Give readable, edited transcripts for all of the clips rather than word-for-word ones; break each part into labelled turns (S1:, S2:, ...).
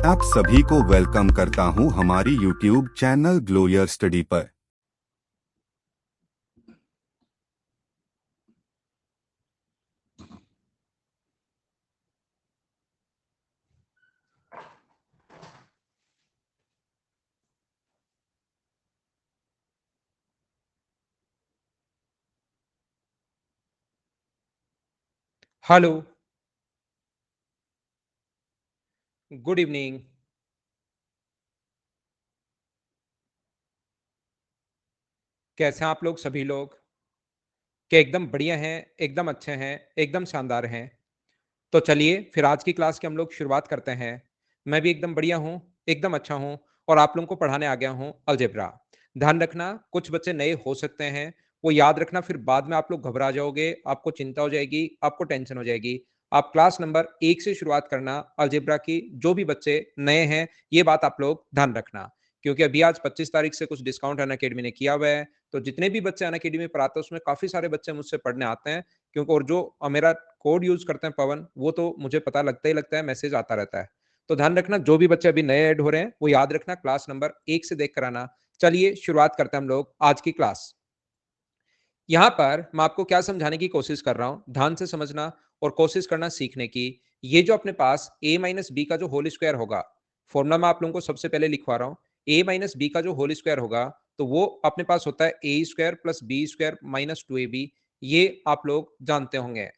S1: आप सभी को वेलकम करता हूं हमारी YouTube channel Glow Your Study पर।
S2: Hello, good evening. कैसे हैं आप लोग सभी लोग? क्या एकदम बढ़िया हैं, एकदम अच्छे हैं, एकदम शानदार हैं? तो चलिए फिर आज की क्लास की हम लोग शुरुआत करते हैं। मैं भी एकदम बढ़िया हूँ, एकदम अच्छा हूँ और आप लोगों को पढ़ाने आ गया हूँ अलजेब्रा। ध्यान रखना कुछ बच्चे नए हो सकते हैं, वो याद रखना फिर बाद में आप लोग घबरा जाओगे, आपको चिंता हो जाएगी, आपको टेंशन हो जाएगी। आप क्लास नंबर 1 से शुरुआत करना अलजेब्रा की, जो भी बच्चे नए हैं, ये बात आप लोग ध्यान रखना। क्योंकि अभी आज 25 तारीख से कुछ डिस्काउंट अनअकैडमी ने किया हुआ है, तो जितने भी बच्चे अनअकैडमी पर आते हैं उसमें काफ़ी सारे बच्चे मुझसे पढ़ने आते हैं। क्योंकि और जो मेरा कोड यूज़ करते हैं पवन, वो तो मुझे पता लगता ही लगता है, मैसेज आता रहता है। तो ध्यान रखना जो भी बच्चे अभी नए ऐड हो रहे हैं, वो याद रखना क्लास नंबर 1 से देख कर आना। चलिए शुरुआत करते हैं हम लोग आज की क्लास। यहाँ पर मैं आपको क्या समझाने की कोशिश कर रहा हूँ, ध्यान से समझना और कोशिश करना सीखने की। ये जो अपने पास a माइनस बी का जो होल स्क्वायर होगा, फॉर्मूला मैं आप लोगों को सबसे पहले लिखवा रहा हूँ। a माइनस बी का जो होल स्क्वायर होगा, तो वो अपने पास होता है A square plus B square minus 2ab। ये आप लोग जानते होंगे।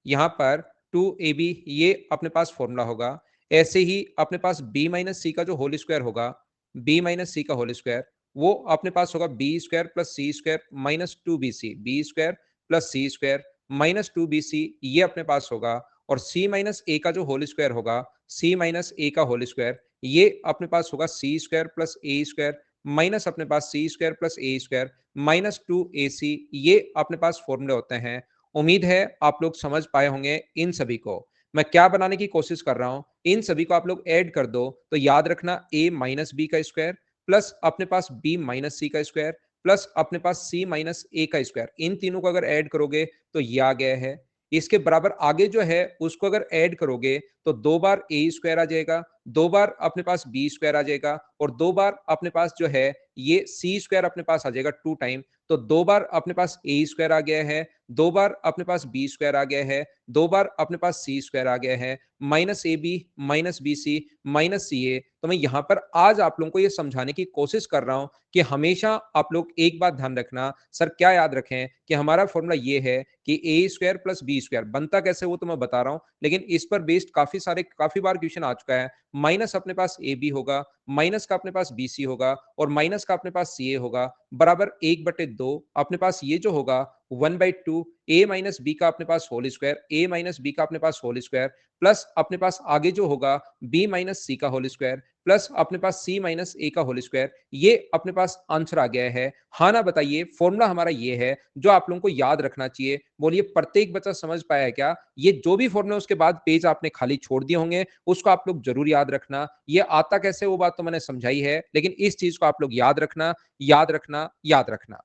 S2: यहाँ पर 2ab ये अपने पास फॉर्मूला होगा। ऐसे ही अपने पास b माइनस सी का जो होल स्क्वायर होगा, b माइनस सी का होल स्क्वायर, वो अपने पास होगा बी स्क्वायर प्लस सी square minus 2bc, B square plus सी स्क्वायर माइनस 2bc ये अपने पास होगा। और c माइनस ए का जो होल स्क्वायर होगा, c माइनस ए का होल स्क्वायर, ये अपने पास होगा सी स्क्वायर प्लस ए स्क्वायर माइनस अपने पास सी स्क्वायर प्लस ए स्क्वायर माइनस 2ac। ये अपने पास फॉर्मूले होते हैं। उम्मीद है आप लोग समझ पाए होंगे इन सभी को। मैं क्या बनाने की कोशिश कर रहा हूं, इन सभी को आप लोग ऐड कर दो तो याद रखना a माइनस बी का स्क्वायर प्लस अपने पास b माइनस सी का स्क्वायर प्लस अपने पास c माइनस ए का स्क्वायर, इन तीनों को अगर ऐड करोगे तो ये आ गया है। इसके बराबर आगे जो है उसको अगर ऐड करोगे तो 2 बार ए स्क्वायर आ जाएगा, 2 बार अपने पास बी स्क्वायर आ जाएगा और 2 बार अपने पास जो है ये सी स्क्वायर अपने पास आ जाएगा 2 टाइम। तो 2 बार अपने पास ए स्क्वायर आ गया है, 2 बार अपने पास बी स्क्वायर आ गया है, 2 बार अपने पास सी स्क्वायर आ गया है, minus A B minus B C minus C A. तो मैं यहाँ पर आज आप लोगों को ये समझाने की कोशिश कर रहा हूँ कि हमेशा आप लोग एक बात ध्यान रखना, सर क्या याद रखें कि हमारा फॉर्मूला ये है कि ए स्क्वायर प्लस बी स्क्वायर बनता कैसे वो तो मैं बता रहा हूँ, लेकिन इस पर बेस्ड काफी बार क्वेश्चन आ चुका है। माइनस अपने पास ए बी होगा, माइनस का अपने पास बी सी होगा और माइनस का अपने पास सी ए होगा, बराबर 1/2 अपने पास ये जो होगा 1/2 ए माइनस बी का अपने पास होल स्क्वायर, ए माइनस बी का अपने पास होल स्क्वायर प्लस अपने पास आगे जो होगा बी माइनस सी का होल स्क्वायर प्लस अपने पास सी माइनस ए का होल स्क्वायर। ये अपने पास आंसर आ गया है। हाँ ना बताइए, फॉर्मूला हमारा ये है जो आप लोगों को याद रखना चाहिए। बोलिए प्रत्येक बच्चा समझ पाया है क्या? ये जो भी फॉर्मूला उसके बाद पेज आपने खाली छोड़ दिए होंगे उसको आप लोग जरूर याद रखना। ये आता कैसे वो बात तो मैंने समझाई है, लेकिन इस चीज को आप लोग याद रखना, याद रखना, याद रखना।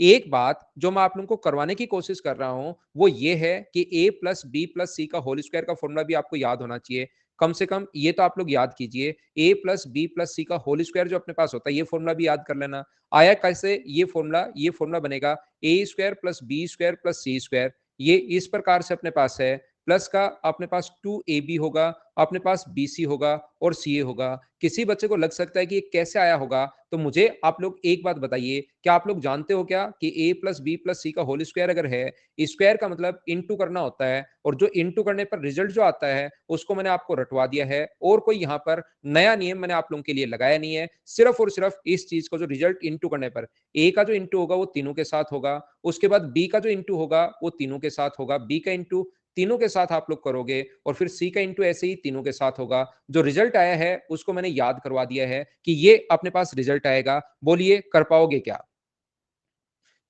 S2: एक बात जो मैं आप लोगों को करवाने की कोशिश कर रहा हूं वो ये है कि a plus B plus C का होल स्क्वायर का फॉर्मूला भी आपको याद होना चाहिए। कम से कम ये तो आप लोग याद कीजिए, a plus B plus C का होल स्क्वायर जो अपने पास होता है ये फॉर्मूला भी याद कर लेना। आया कैसे ये फॉर्मूला बनेगा a square plus B square plus C square. ये इस प्रकार से अपने पास है, प्लस का अपने पास 2ab होगा, अपने पास bc होगा और ca होगा। किसी बच्चे को लग सकता है कि ये कैसे आया होगा, तो मुझे आप लोग एक बात बताइए, क्या आप लोग जानते हो क्या कि a plus B plus C का होल स्क्वायर अगर है, स्क्वायर का मतलब इंटू करना होता है और जो इंटू करने पर रिजल्ट जो आता है उसको मैंने आपको रटवा दिया है और कोई यहाँ पर नया नियम मैंने आप लोगों के लिए लगाया नहीं है। सिर्फ और सिर्फ इस चीज को जो रिजल्ट इंटू करने पर ए का जो इंटू होगा वो तीनों के साथ होगा, उसके बाद बी का जो इंटू होगा वो तीनों के साथ होगा, बी का इंटू तीनों के साथ आप लोग करोगे और फिर सी का इंटू ऐसे ही तीनों के साथ होगा। जो रिजल्ट आया है उसको मैंने याद करवा दिया है कि ये अपने पास रिजल्ट आएगा। बोलिए कर पाओगे क्या?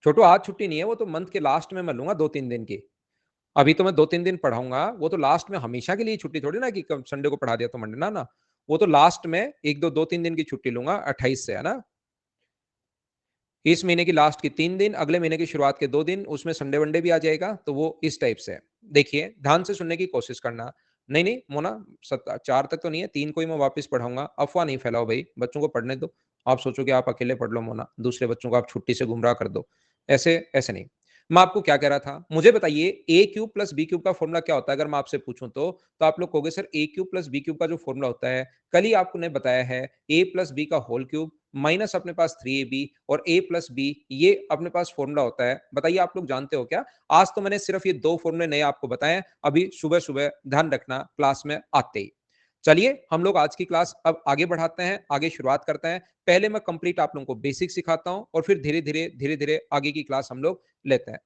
S2: छोटो आज छुट्टी नहीं है, वो तो मंथ के लास्ट में मैं लूंगा 2-3 दिन की। अभी तो मैं 2-3 दिन पढ़ाऊंगा, वो तो लास्ट में हमेशा के लिए छुट्टी थोड़ी ना कि संडे को पढ़ा दिया तो मंडे ना ना। वो तो लास्ट में एक दो 2-3 दिन की छुट्टी लूंगा 28 से, है ना। इस महीने की लास्ट की 3 दिन, अगले महीने की शुरुआत के 2 दिन, उसमें संडे वनडे भी आ जाएगा, तो वो इस टाइप से है। देखिए ध्यान से सुनने की कोशिश करना। नहीं, नहीं मोना 4 तक तो नहीं है, 3 को ही मैं वापस पढ़ाऊँगा। अफ़वाह नहीं फैलाओ भई, बच्चों को पढ़ने दो। आप सोचो कि आप अकेले पढ़ लो मोना, दूसरे बच्चों को आप छुट्टी से गुमराह कर दो। ऐसे ऐसे नहीं। मैं आपको क्या कह रहा था, मुझे बताइए A cube plus B cube का फ़ॉर्मूला क्या होता है? अगर मैं आपसे पूछूँ तो आप लोग कहोगे सर ए क्यूब प्लस बी क्यूब का जो फ़ॉर्मूला होता है, कल ही आपने बताया है ए प्लस बी का होल क्यूब माइनस अपने पास 3ab और a प्लस बी ये अपने पास फ़ॉर्मूला होता है। बताइए आप लोग जानते हो क्या? आज तो मैंने सिर्फ ये 2 फ़ॉर्मूले नए आपको बताए हैं, अभी सुबह-सुबह ध्यान रखना क्लास में आते ही। चलिए हम लोग आज की क्लास अब आगे बढ़ाते हैं, आगे शुरुआत करते हैं। पहले मैं कंप्लीट आप लोगों को बेसिक सिखाता हूँ और फिर धीरे-धीरे आगे की क्लास हम लोग लेते हैं।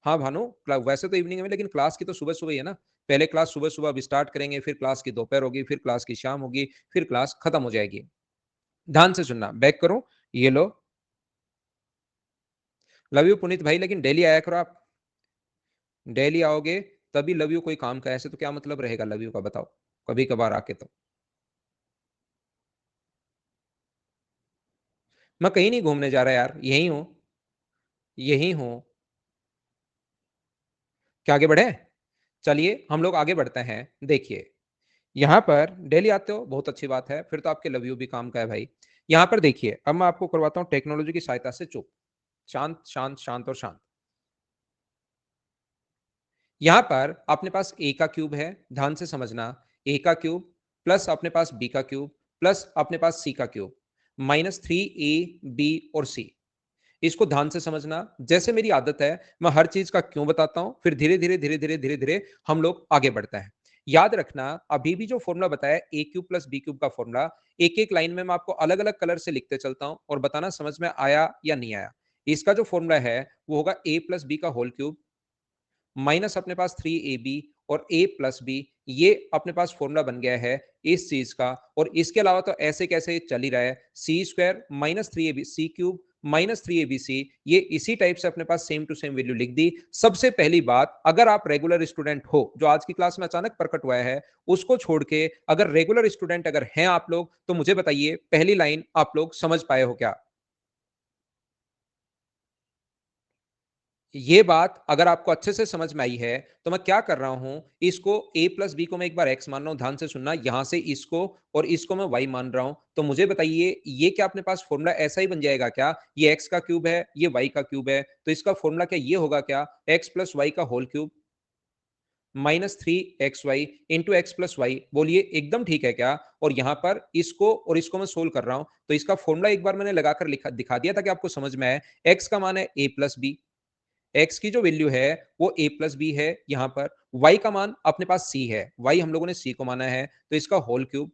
S2: हाँ, भानु वैसे तो इवनिंग में लेकिन क्लास की तो सुबह-सुबह ही है ना। पहले क्लास सुबह-सुबह अभी स्टार्ट करेंगे, फिर क्लास की दोपहर होगी, फिर क्लास की शाम होगी, फिर क्लास खत्म हो जाएगी। ध्यान से सुनना, बैक करो, ये लो। लव यू पुनीत भाई, लेकिन डेली आया करो आप। डेली आओगे तभी लव यू कोई काम का, ऐसे तो क्या मतलब रहेगा लव यू का बताओ, कभी कभार आके तो। मैं कहीं नहीं घूमने जा रहा यार, यही हूं, यही हूं। क्या आगे बढ़े? चलिए हम लोग आगे बढ़ते हैं। देखिए यहां पर डेली आते हो, बहुत अच्छी बात है, फिर तो आपके लव यू भी काम का है भाई। यहां पर देखिए अब मैं आपको करवाता हूं टेक्नोलॉजी की सहायता से चुप। शांत शांत शांत और शांत। यहां पर अपने पास ए का क्यूब है, ध्यान से समझना। ए का क्यूब प्लस अपने पास बी का क्यूब प्लस अपने पास सी का क्यूब माइनस 3ab और सी। इसको ध्यान से समझना। जैसे मेरी आदत है मैं हर चीज का क्यों बताता हूं, फिर धीरे धीरे हम लोग आगे बढ़ते हैं। याद रखना अभी भी जो फॉर्मूला बताया ए क्यूब प्लस बी क्यूब का फॉर्मूला, एक एक लाइन में मैं आपको अलग अलग कलर से लिखते चलता हूं और बताना समझ में आया या नहीं आया। इसका जो फॉर्मूला है वो होगा ए प्लस बी का होल क्यूब माइनस अपने पास 3ab और a प्लस बी। ये अपने पास फॉर्मूला बन गया है इस चीज का। और इसके अलावा तो ऐसे कैसे चल ही रहा है, सी स्क्वायर माइनस 3ab सी क्यूब माइनस 3abc। ये इसी टाइप से अपने पास सेम टू सेम वैल्यू लिख दी। सबसे पहली बात, अगर आप रेगुलर स्टूडेंट हो, जो आज की क्लास में अचानक प्रकट हुआ है, उसको छोड़ के अगर रेगुलर स्टूडेंट अगर हैं आप लोग, तो मुझे बताइए पहली लाइन आप लोग समझ पाए हो क्या? ये बात अगर आपको अच्छे से समझ में आई है, तो मैं क्या कर रहा हूं, इसको a प्लस बी को मैं एक बार x मान रहा हूं, ध्यान से सुनना। यहां से इसको और इसको मैं y मान रहा हूं। तो मुझे बताइए ये क्या अपने पास फॉर्मूला ऐसा ही बन जाएगा क्या? ये x का क्यूब है, ये y का क्यूब है, तो इसका फॉर्मूला क्या ये होगा क्या? x प्लस वाई का whole cube minus 3xy into x plus y. बोलिए एकदम ठीक है क्या? और यहां पर इसको और इसको मैं सोल्व कर रहा हूं, तो इसका फॉर्मूला एक बार मैंने लगाकर लिखा दिखा दिया ताकि आपको समझ में आए। x का मान है a प्लस बी, x की जो वैल्यू है वो a प्लस बी है। यहां पर y का मान अपने पास c है, y हम लोगों ने c को माना है, तो इसका होल क्यूब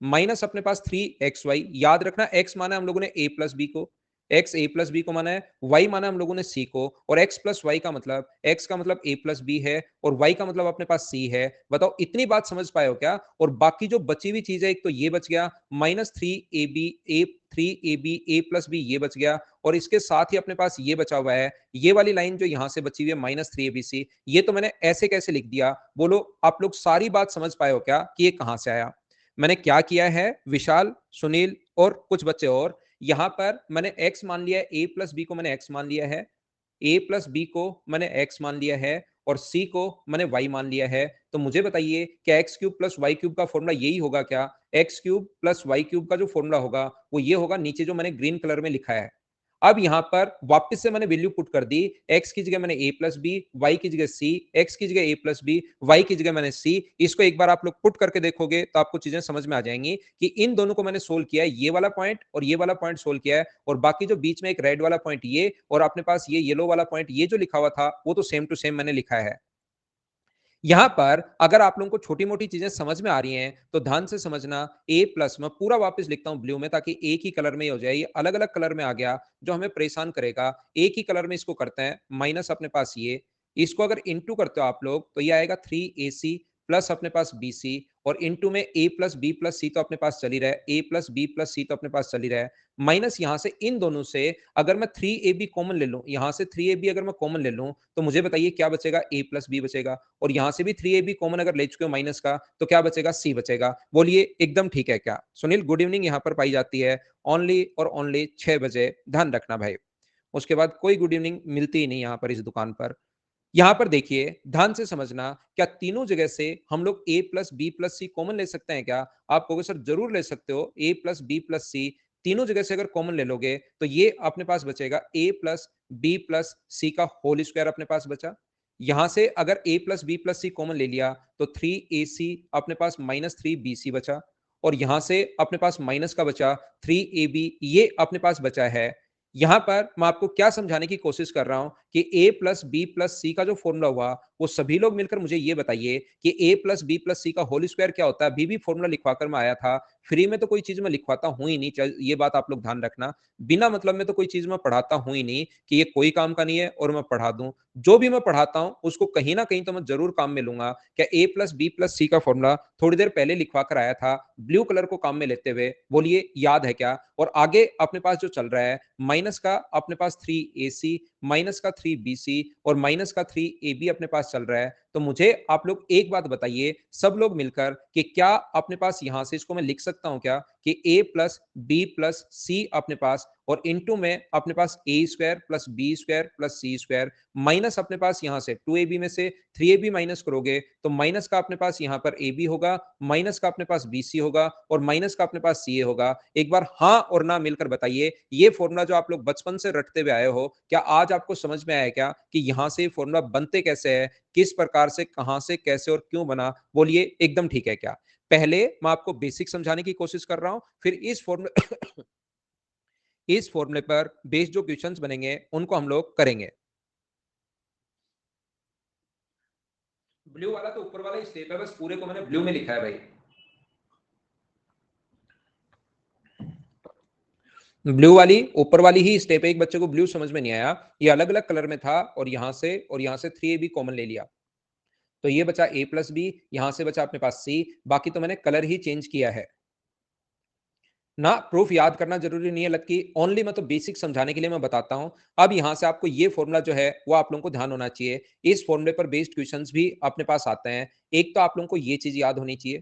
S2: माइनस अपने पास 3xy। याद रखना x माना है हम लोगों ने a प्लस बी को, x a प्लस बी को माना है, y माना हम लोगों ने c को, और x प्लस वाई का मतलब x का मतलब a प्लस बी है और y का मतलब अपने पास c है। बताओ इतनी बात समझ पाए हो क्या? और बाकी जो बची हुई चीज है, एक तो ये बच गया minus 3ab a plus B, ये बच गया। और इसके साथ ही अपने पास ये बचा हुआ है, ये वाली लाइन जो यहां से बची हुई है माइनस 3abc। ये तो मैंने ऐसे कैसे लिख दिया? बोलो आप लोग सारी बात समझ पाए हो क्या कि ये कहां से आया? मैंने क्या किया है, विशाल, सुनील और कुछ बच्चे और, यहां पर मैंने x मान लिया है, a प्लस बी को मैंने x मान लिया है, a प्लस बी को मैंने x मान लिया है और c को मैंने y मान लिया है। तो मुझे बताइए क्या x cube plus Y cube का फॉर्मूला यही होगा क्या? X cube plus Y cube का जो फॉर्मूला होगा वो ये होगा, नीचे जो मैंने ग्रीन कलर में लिखा है। अब यहां पर वापस से मैंने वैल्यू पुट कर दी। x की जगह मैंने a प्लस बी, वाई की जगह c, x की जगह a प्लस बी, वाई की जगह मैंने c। इसको एक बार आप लोग पुट करके देखोगे तो आपको चीजें समझ में आ जाएंगी कि इन दोनों को मैंने सोल्व किया है, ये वाला पॉइंट और ये वाला पॉइंट सोल्व किया है, और बाकी जो बीच में एक रेड वाला पॉइंट ये और अपने पास ये येलो वाला पॉइंट ये जो लिखा हुआ था वो तो सेम टू सेम मैंने लिखा है। यहां पर अगर आप लोगों को छोटी मोटी चीजें समझ में आ रही हैं तो ध्यान से समझना। ए प्लस मैं पूरा वापस लिखता हूं ब्लू में, ताकि एक ही कलर में ही हो जाए। ये अलग अलग कलर में आ गया जो हमें परेशान करेगा। एक ही कलर में इसको करते हैं, माइनस अपने पास ये, इसको अगर इंटू करते हो आप लोग तो ये आएगा 3ac प्लस अपने पास bc, और इंटू में a प्लस बी प्लस सी तो अपने पास चली रहा है, a प्लस बी प्लस सी तो अपने पास चली रहा है, माइनस यहां से इन दोनों से अगर मैं 3ab कॉमन ले लूं, यहां से 3ab अगर मैं कॉमन ले लूं तो मुझे बताइए क्या बचेगा? a प्लस बी बचेगा। और यहां से भी 3ab कॉमन अगर ले चुके हो माइनस का, तो क्या बचेगा? c बचेगा। बोलिए एकदम ठीक है क्या? सुनील गुड इवनिंग यहाँ पर पाई जाती है ओनली और ओनली 6 बजे, ध्यान रखना भाई। उसके बाद कोई गुड इवनिंग मिलती ही नहीं यहाँ पर इस दुकान पर। यहां पर देखिए, ध्यान से समझना, क्या तीनों जगह से हम लोग a plus B plus c common ले सकते हैं क्या? आप कहोगे सर जरूर ले सकते हो। a प्लस बी प्लस सी तीनों जगह से अगर कॉमन ले लोगे तो ये अपने पास बचेगा a plus B plus C का होल स्क्वायर अपने पास बचा। यहां से अगर a plus B plus c common ले लिया तो 3ac अपने पास माइनस 3bc बचा। और यहां से अपने पास माइनस का बचा 3ab, ये अपने पास बचा है। यहां पर मैं आपको क्या समझाने की कोशिश कर रहा हूं कि a plus B plus C का जो फॉर्मूला हुआ, वो सभी लोग मिलकर मुझे ये बताइए कि a plus B plus C का होल स्क्वायर क्या होता है। अभी भी फॉर्मूला लिखवाकर मैं आया था। फ्री में तो कोई चीज मैं लिखवाता हूं ही नहीं, ये बात आप लोग ध्यान रखना। बिना मतलब में तो कोई चीज मैं पढ़ाता हूं ही नहीं कि ये कोई काम का नहीं है और मैं पढ़ा दूं। जो भी मैं पढ़ाता हूं उसको कहीं ना कहीं तो मैं जरूर काम में लूंगा। क्या a plus B plus C का फॉर्मूला थोड़ी देर पहले लिखवा कर आया था ब्लू कलर को काम में लेते हुए, बोलिए याद है क्या? और आगे अपने पास जो चल रहा है, माइनस का अपने पास 3ac, माइनस का 3bc और माइनस का 3ab अपने पास चल रहा है। तो मुझे आप लोग एक बात बताइए सब लोग मिलकर कि क्या अपने पास यहां से इसको मैं लिख सकता हूं क्या कि a plus B plus c अपने पास और इनटू में अपने पास a square plus B square plus C square minus अपने पास यहां से 2ab में से 3ab माइनस करोगे तो माइनस का अपने पास यहां पर ab होगा, माइनस का अपने पास bc होगा और माइनस का अपने पास ca होगा। एक बार हाँ और ना मिलकर बताइए, ये फॉर्मूला जो आप लोग बचपन से रटते हुए आए हो, क्या आज आपको समझ में आया क्या कि यहां से फॉर्मूला बनते कैसे है, किस प्रकार से, कहां से, कैसे और क्यों बना? बोलिए एकदम ठीक है क्या? पहले मैं आपको बेसिक समझाने की कोशिश कर रहा हूं, फिर इस फॉर्मूले इस फॉर्मूले पर बेस्ड जो क्वेश्चंस बनेंगे उनको हम लोग करेंगे। ब्लू वाला तो ऊपर वाला ही स्टेप है, बस पूरे को मैंने ब्लू में लिखा है भाई। ब्लू वाली ऊपर वाली ही स्टेप है। एक बच्चे को ब्लू समझ में नहीं आया, ये अलग अलग कलर में था और यहां से 3ab कॉमन ले लिया। तो ये बचा a प्लस बी, यहां से बचा अपने पास c, बाकी तो मैंने कलर ही चेंज किया है ना। प्रूफ याद करना जरूरी नहीं है लकी, ओनली मैं तो बेसिक समझाने के लिए मैं बताता हूं। अब यहां से आपको ये फॉर्मूला जो है वो आप लोगों को ध्यान होना चाहिए। इस फॉर्मूले पर बेस्ड क्वेश्चंस भी अपने पास आते हैं। एक तो आप लोगों को ये चीज याद होनी चाहिए,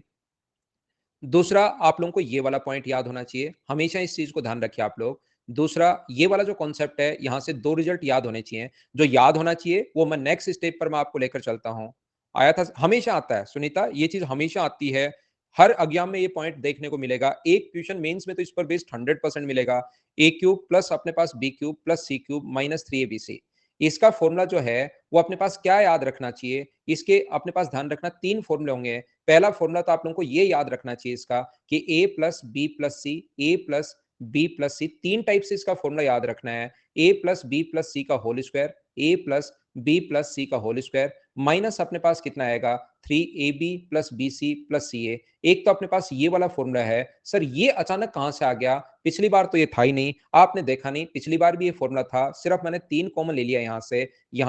S2: दूसरा आप लोगों को ये वाला पॉइंट याद होना चाहिए, हमेशा इस चीज को ध्यान रखिए आप लोग। दूसरा ये वाला जो कॉन्सेप्ट है, यहां से दो रिजल्ट याद होने चाहिए। जो याद होना चाहिए वो मैं नेक्स्ट स्टेप पर मैं आपको लेकर चलता हूं। आया था, हमेशा आता है सुनीता, ये चीज हमेशा आती है। हर एग्जाम में ये पॉइंट देखने को मिलेगा। एक क्वेश्चन मेंस में तो इस पर बेस्ड 100% मिलेगा। ए क्यूब प्लस अपने पास बी क्यूब प्लस सी क्यूब माइनस 3abc, इसका फॉर्मूला जो है वो अपने पास क्या याद रखना चाहिए? इसके अपने पास ध्यान रखना तीन फॉर्मूले होंगे। पहला फॉर्मूला तो आप लोगों को ये याद रखना चाहिए इसका कि a plus B plus C, A plus B plus C, तीन टाइप से इसका फॉर्मूला याद रखना है। a plus B plus C का whole square, A plus B plus C का होल स्क्वायर माइनस अपने पास कितना आएगा 3ab plus B C plus C A. एक तो अपने पास ये वाला फॉर्मूला है। सर ये अचानक कहां से आ गया? पिछली बार तो ये था ही नहीं, आपने देखा नहीं, पिछली बार भी ये फॉर्मूला था, सिर्फ मैंने तीन कॉमन ले लिया, यहां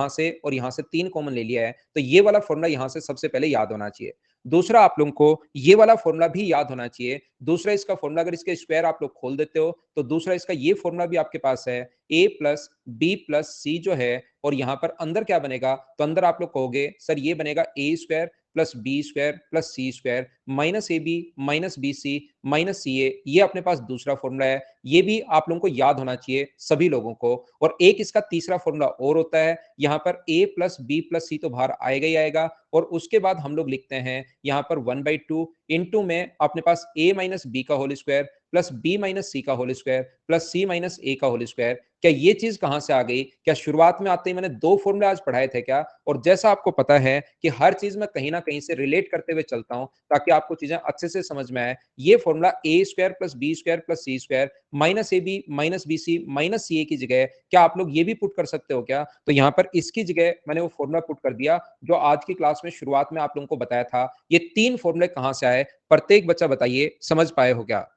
S2: से और यहां से तीन कॉमन ले लिया है। तो ये वाला फॉर्मूला यहां से सबसे पहले याद होना चाहिए। दूसरा आप लोगों को ये वाला फॉर्मूला भी याद होना चाहिए। दूसरा इसका फॉर्मूला अगर इसके स्क्वायर आप लोग खोल देते हो तो दूसरा इसका ये फॉर्मूला भी आपके पास है, a प्लस बी प्लस सी जो है, और यहां पर अंदर क्या बनेगा? तो अंदर आप लोग कहोगे सर ये बनेगा a square plus B square plus C square minus A B minus B C minus C A. ये अपने पास दूसरा फॉर्मूला है। ये भी आप लोगों को याद होना चाहिए सभी लोगों को। और एक इसका तीसरा फॉर्मूला और होता है, यहाँ पर a प्लस बी प्लस सी तो बाहर आएगा ही आएगा, और उसके बाद हम लोग लिखते हैं यहाँ पर 1/2 इंटू में अपने पास a माइनस बी का whole square plus B minus C का whole square plus C minus A का होल स्क्वायर। क्या ये चीज कहां से आ गई? क्या शुरुआत में आते ही मैंने दो फॉर्मूले आज पढ़ाए थे क्या? और जैसा आपको पता है कि हर चीज मैं कहीं ना कहीं से रिलेट करते हुए चलता हूं ताकि आपको चीजें अच्छे से समझ में आए। ये formula a square plus B square plus C square minus A B minus B C minus C A की जगह क्या आप लोग ये भी पुट कर सकते हो क्या? तो यहाँ पर इसकी जगह मैंने वो फॉर्मूला पुट कर दिया जो आज की क्लास में शुरुआत में आप लोगों को बताया था। ये तीन फॉर्मूले कहां से आए? प्रत्येक बच्चा बताइए, समझ पाए हो क्या?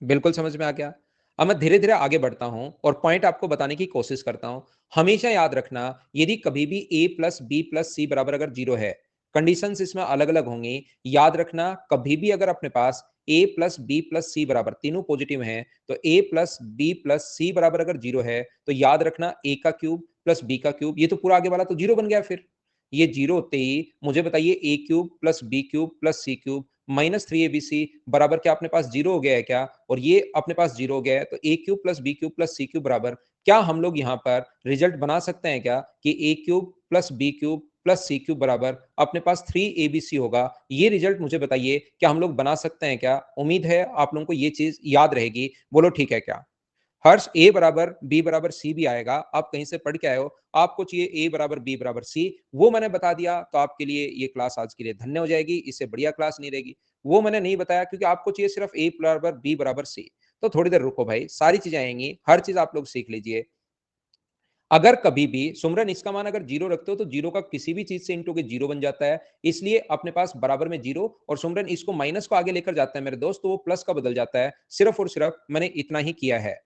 S2: बिल्कुल समझ में आ गया। अब मैं धीरे-धीरे आगे बढ़ता हूँ और पॉइंट आपको बताने की कोशिश करता हूँ। हमेशा याद रखना, यदि कभी भी a प्लस बी प्लस सी बराबर अगर 0 है, कंडीशंस इसमें अलग-अलग होंगी। याद रखना, कभी भी अगर अपने पास a प्लस बी प्लस सी बराबर तीनों पॉजिटिव हैं, तो a प्लस बी प्लस सी बराबर अगर 0 है, तो याद रखना a का क्यूब प्लस b का क्यूब, ये तो पूरा आगे वाला तो 0 बन गया फिर। ये 0 होते ही मुझे बताइए a cube plus B cube plus C cube minus 3abc बराबर क्या अपने पास 0 हो गया है क्या? और ये अपने पास 0 हो गया है, तो a cube plus B cube plus C cube बराबर क्या हम लोग यहाँ पर रिजल्ट बना सकते हैं क्या कि A cube plus B cube plus C cube बराबर अपने पास 3abc होगा? ये रिजल्ट मुझे बताइए, क्या हम लोग बना सकते हैं क्या? उम्मीद है आप लोगों को ये चीज याद रहेगी। बोलो ठीक है क्या? हर्ष, ए बराबर बी बराबर सी भी आएगा। आप कहीं से पढ़ के आए हो, आपको चाहिए ए बराबर बी बराबर सी, वो मैंने बता दिया तो आपके लिए ये क्लास आज के लिए धन्य हो जाएगी। इससे बढ़िया क्लास नहीं रहेगी। वो मैंने नहीं बताया क्योंकि आपको चाहिए सिर्फ ए बराबर बी बराबर सी। तो थोड़ी देर रुको भाई, सारी चीजें आएंगी, हर चीज आप लोग सीख लीजिए। अगर कभी भी सुमरन इसका मान अगर जीरो रखते हो तो जीरो का किसी भी चीज से इंटू के जीरो बन जाता है, इसलिए अपने पास बराबर में जीरो, और सुमरन इसको माइनस को आगे लेकर जाता है मेरे दोस्त, तो वो प्लस का बदल जाता है। सिर्फ और सिर्फ मैंने इतना ही किया है।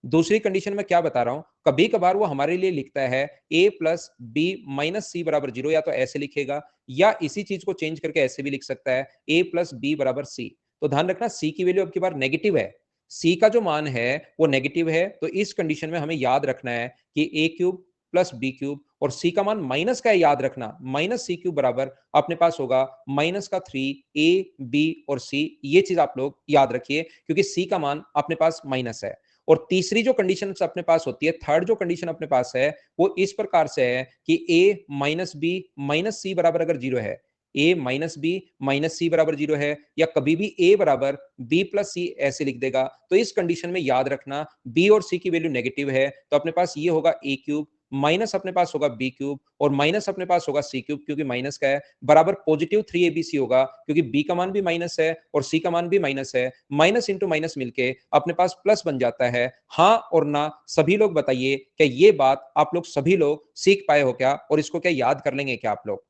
S2: दूसरी कंडीशन में क्या बता रहा हूं, कभी कभार वो हमारे लिए लिखता है ए प्लस बी माइनस सी बराबर जीरो, या तो ऐसे लिखेगा या इसी चीज को चेंज करके ऐसे भी लिख सकता है ए प्लस बी बराबर सी। तो ध्यान रखना सी की वैल्यू अब की बार नेगेटिव है, सी का जो मान है वो नेगेटिव है। तो इस कंडीशन में हमें याद रखना है कि A cube plus B cube और सी का मान माइनस का है, याद रखना माइनस सी क्यूब बराबर अपने पास होगा माइनस का 3ab और सी। ये चीज आप लोग याद रखिए क्योंकि सी का मान अपने पास माइनस है। और तीसरी जो कंडीशन अपने पास होती है, थर्ड जो कंडीशन अपने पास है, वो इस प्रकार से है कि a माइनस बी माइनस सी बराबर अगर जीरो है, a माइनस बी माइनस सी बराबर जीरो है, या कभी भी a बराबर b प्लस सी ऐसे लिख देगा, तो इस कंडीशन में याद रखना b और c की वैल्यू नेगेटिव है, तो अपने पास ये होगा a क्यूब माइनस अपने पास होगा बी क्यूब और माइनस अपने पास होगा सी क्यूब, क्योंकि माइनस का है, बराबर पॉजिटिव 3abc होगा क्योंकि बी का मान भी माइनस है और सी का मान भी माइनस है। माइनस इंटू माइनस मिलके अपने पास प्लस बन जाता है। हाँ और ना सभी लोग बताइए, क्या ये बात आप लोग सभी लोग सीख पाए हो क्या, और इसको क्या याद कर लेंगे क्या आप लोग?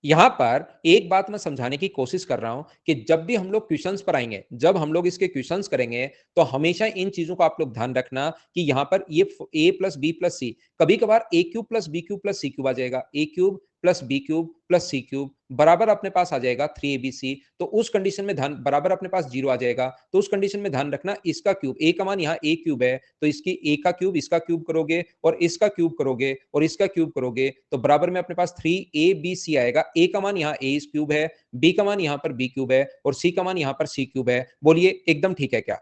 S2: यहां पर एक बात मैं समझाने की कोशिश कर रहा हूं कि जब भी हम लोग क्वेश्चंस पर आएंगे, जब हम लोग इसके क्वेश्चंस करेंगे, तो हमेशा इन चीजों को आप लोग ध्यान रखना कि यहां पर ये A plus B plus C, कभी कभार A cube plus B cube plus C cube आ जाएगा, A cube plus B cube plus C cube बराबर अपने पास आ जाएगा 3abc। तो उस कंडीशन में ध्यान, बराबर अपने पास जीरो आ जाएगा, तो उस कंडीशन में ध्यान रखना इसका क्यूब, ए का मान यहाँ ए क्यूब है, तो इसकी ए का क्यूब इसका क्यूब करोगे और इसका क्यूब करोगे और इसका क्यूब करोगे, तो बराबर में अपने पास 3abc आएगा। ए का मान यहाँ ए क्यूब है, बी का मान यहाँ पर बी क्यूब है और सी का मान यहाँ पर सी क्यूब है। बोलिए एकदम ठीक है क्या?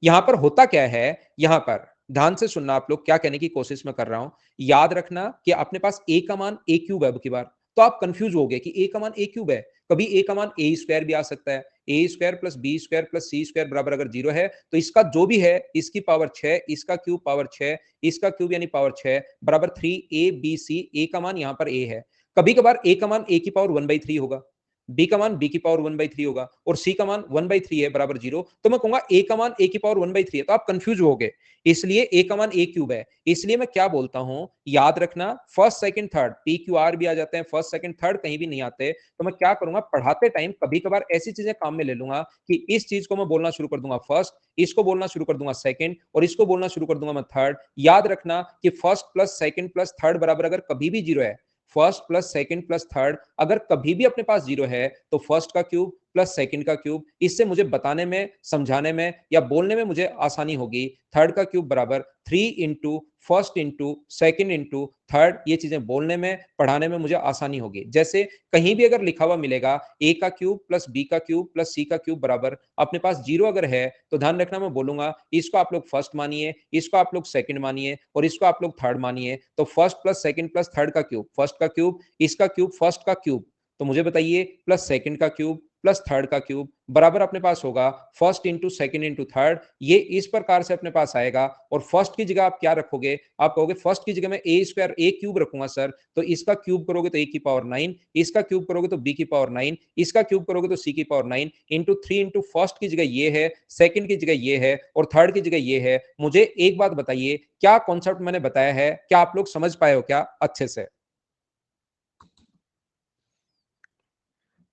S2: यहां पर होता क्या है, यहां पर ध्यान से सुनना आप लोग, क्या कहने की कोशिश में कर रहा हूं। याद रखना कि अपने पास ए का मान ए क्यूब है, अब की बार तो आप कंफ्यूज हो गए कि ए का मान ए क्यूब है, कभी ए का मान ए स्क्वायर भी आ सकता है। A square plus B square plus C square बराबर अगर जीरो है, तो इसका जो भी है इसकी पावर 6, इसका क्यूब पावर 6, इसका क्यूब यानी पावर 6 बराबर 3abc। ए का मान यहां पर ए है, कभी कभार ए का मान ए की पावर 1/3 होगा, बी का मान बी की पावर 1/3 होगा और सी का मान 1/3 है बराबर जीरो, तो मैं कहूंगा ए का मान ए की पावर 1/3 है, तो आप कंफ्यूज हो गए, इसलिए ए का मान ए क्यूब है। इसलिए मैं क्या बोलता हूं, याद रखना first second third P Q R भी आ जाते हैं, फर्स्ट सेकंड थर्ड कहीं भी नहीं आते, तो मैं क्या करूंगा पढ़ाते टाइम कभी कभार ऐसी चीजें काम में ले लूंगा कि इस चीज को मैं बोलना शुरू कर दूंगा फर्स्ट, इसको बोलना शुरू कर दूंगा सेकंड और इसको बोलना शुरू कर दूंगा मैं थर्ड। याद रखना कि first plus second plus third बराबर अगर कभी भी जीरो है, first plus second plus third अगर कभी भी अपने पास जीरो है, तो फर्स्ट का क्यूब प्लस सेकंड का क्यूब, इससे मुझे बताने में, समझाने में या बोलने में मुझे आसानी होगी। थर्ड का क्यूब बराबर 3 into first into second into third, ये चीजें बोलने में पढ़ाने में मुझे आसानी होगी। जैसे कहीं भी अगर लिखा हुआ मिलेगा ए का क्यूब प्लस बी का क्यूब प्लस सी का क्यूब बराबर अपने पास जीरो अगर है, तो ध्यान रखना मैं बोलूंगा इसको आप लोग फर्स्ट मानिए, इसको आप लोग सेकंड मानिए और इसको आप लोग थर्ड मानिए। तो first plus second plus third का क्यूब, फर्स्ट का क्यूब, इसका क्यूब फर्स्ट का क्यूब, तो मुझे बताइए प्लस सेकंड का क्यूब प्लस थर्ड का क्यूब बराबर अपने पास होगा first into second into third. ये इस प्रकार से अपने पास आएगा और फर्स्ट की जगह आप क्या रखोगे, आप कहोगे फर्स्ट की जगह में ए स्क्वायर ए क्यूब रखूंगा सर, तो इसका क्यूब करोगे तो ए की पावर 9, इसका क्यूब करोगे तो बी की पावर 9, इसका क्यूब करोगे तो सी की पावर 9 इंटू 3 इंटू फर्स्ट की जगह ये है, सेकंड की जगह ये है और थर्ड की जगह ये है। मुझे एक बात बताइए, क्या कॉन्सेप्ट मैंने बताया है, क्या आप लोग समझ पाए हो क्या अच्छे से?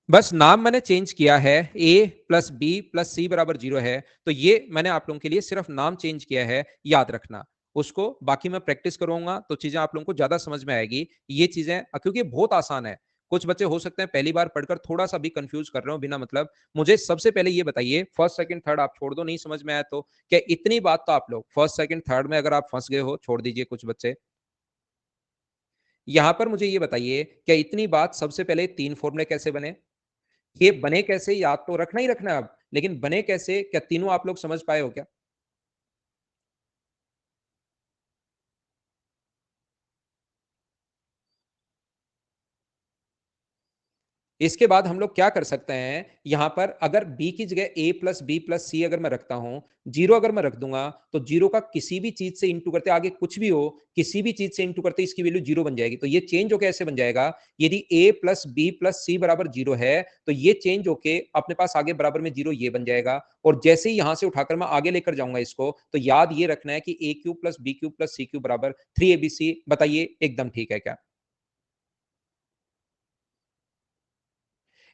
S2: बस नाम मैंने चेंज किया है, ए प्लस बी प्लस सी बराबर जीरो है, तो ये मैंने आप लोगों के लिए सिर्फ नाम चेंज किया है, याद रखना उसको। बाकी मैं प्रैक्टिस करूंगा तो चीजें आप लोगों को ज्यादा समझ में आएगी। ये चीजें क्योंकि बहुत आसान है, कुछ बच्चे हो सकते हैं पहली बार पढ़कर थोड़ा सा भी कंफ्यूज कर रहे हो बिना मतलब। मुझे सबसे पहले ये बताइए, फर्स्ट सेकंड थर्ड आप छोड़ दो, नहीं समझ में आया तो क्या इतनी बात तो आप लोग फर्स्ट सेकंड थर्ड में अगर आप फंस गए हो छोड़ दीजिए कुछ बच्चे। यहां पर मुझे ये बताइए, क्या इतनी बात सबसे पहले तीन फॉर्मूले कैसे बने, ये बने कैसे, याद तो रखना ही रखना है अब, लेकिन बने कैसे, क्या तीनों आप लोग समझ पाए हो क्या? इसके बाद हम लोग क्या कर सकते हैं, यहां पर अगर b की जगह a प्लस बी प्लस सी अगर मैं रखता हूं, जीरो अगर मैं रख दूंगा, तो जीरो का किसी भी चीज से इंटू करते, आगे कुछ भी हो, किसी भी चीज से इंटू करते इसकी वैल्यू जीरो बन जाएगी। तो ये चेंज होकर ऐसे बन जाएगा, यदि a प्लस बी प्लस सी बराबर जीरो है, तो ये चेंज होके अपने पास आगे बराबर में जीरो ये बन जाएगा। और जैसे ही यहां से उठाकर मैं आगे लेकर जाऊंगा इसको, तो याद ये रखना है कि a cube plus B cube plus C cube बराबर 3abc। बताइए एकदम ठीक है क्या?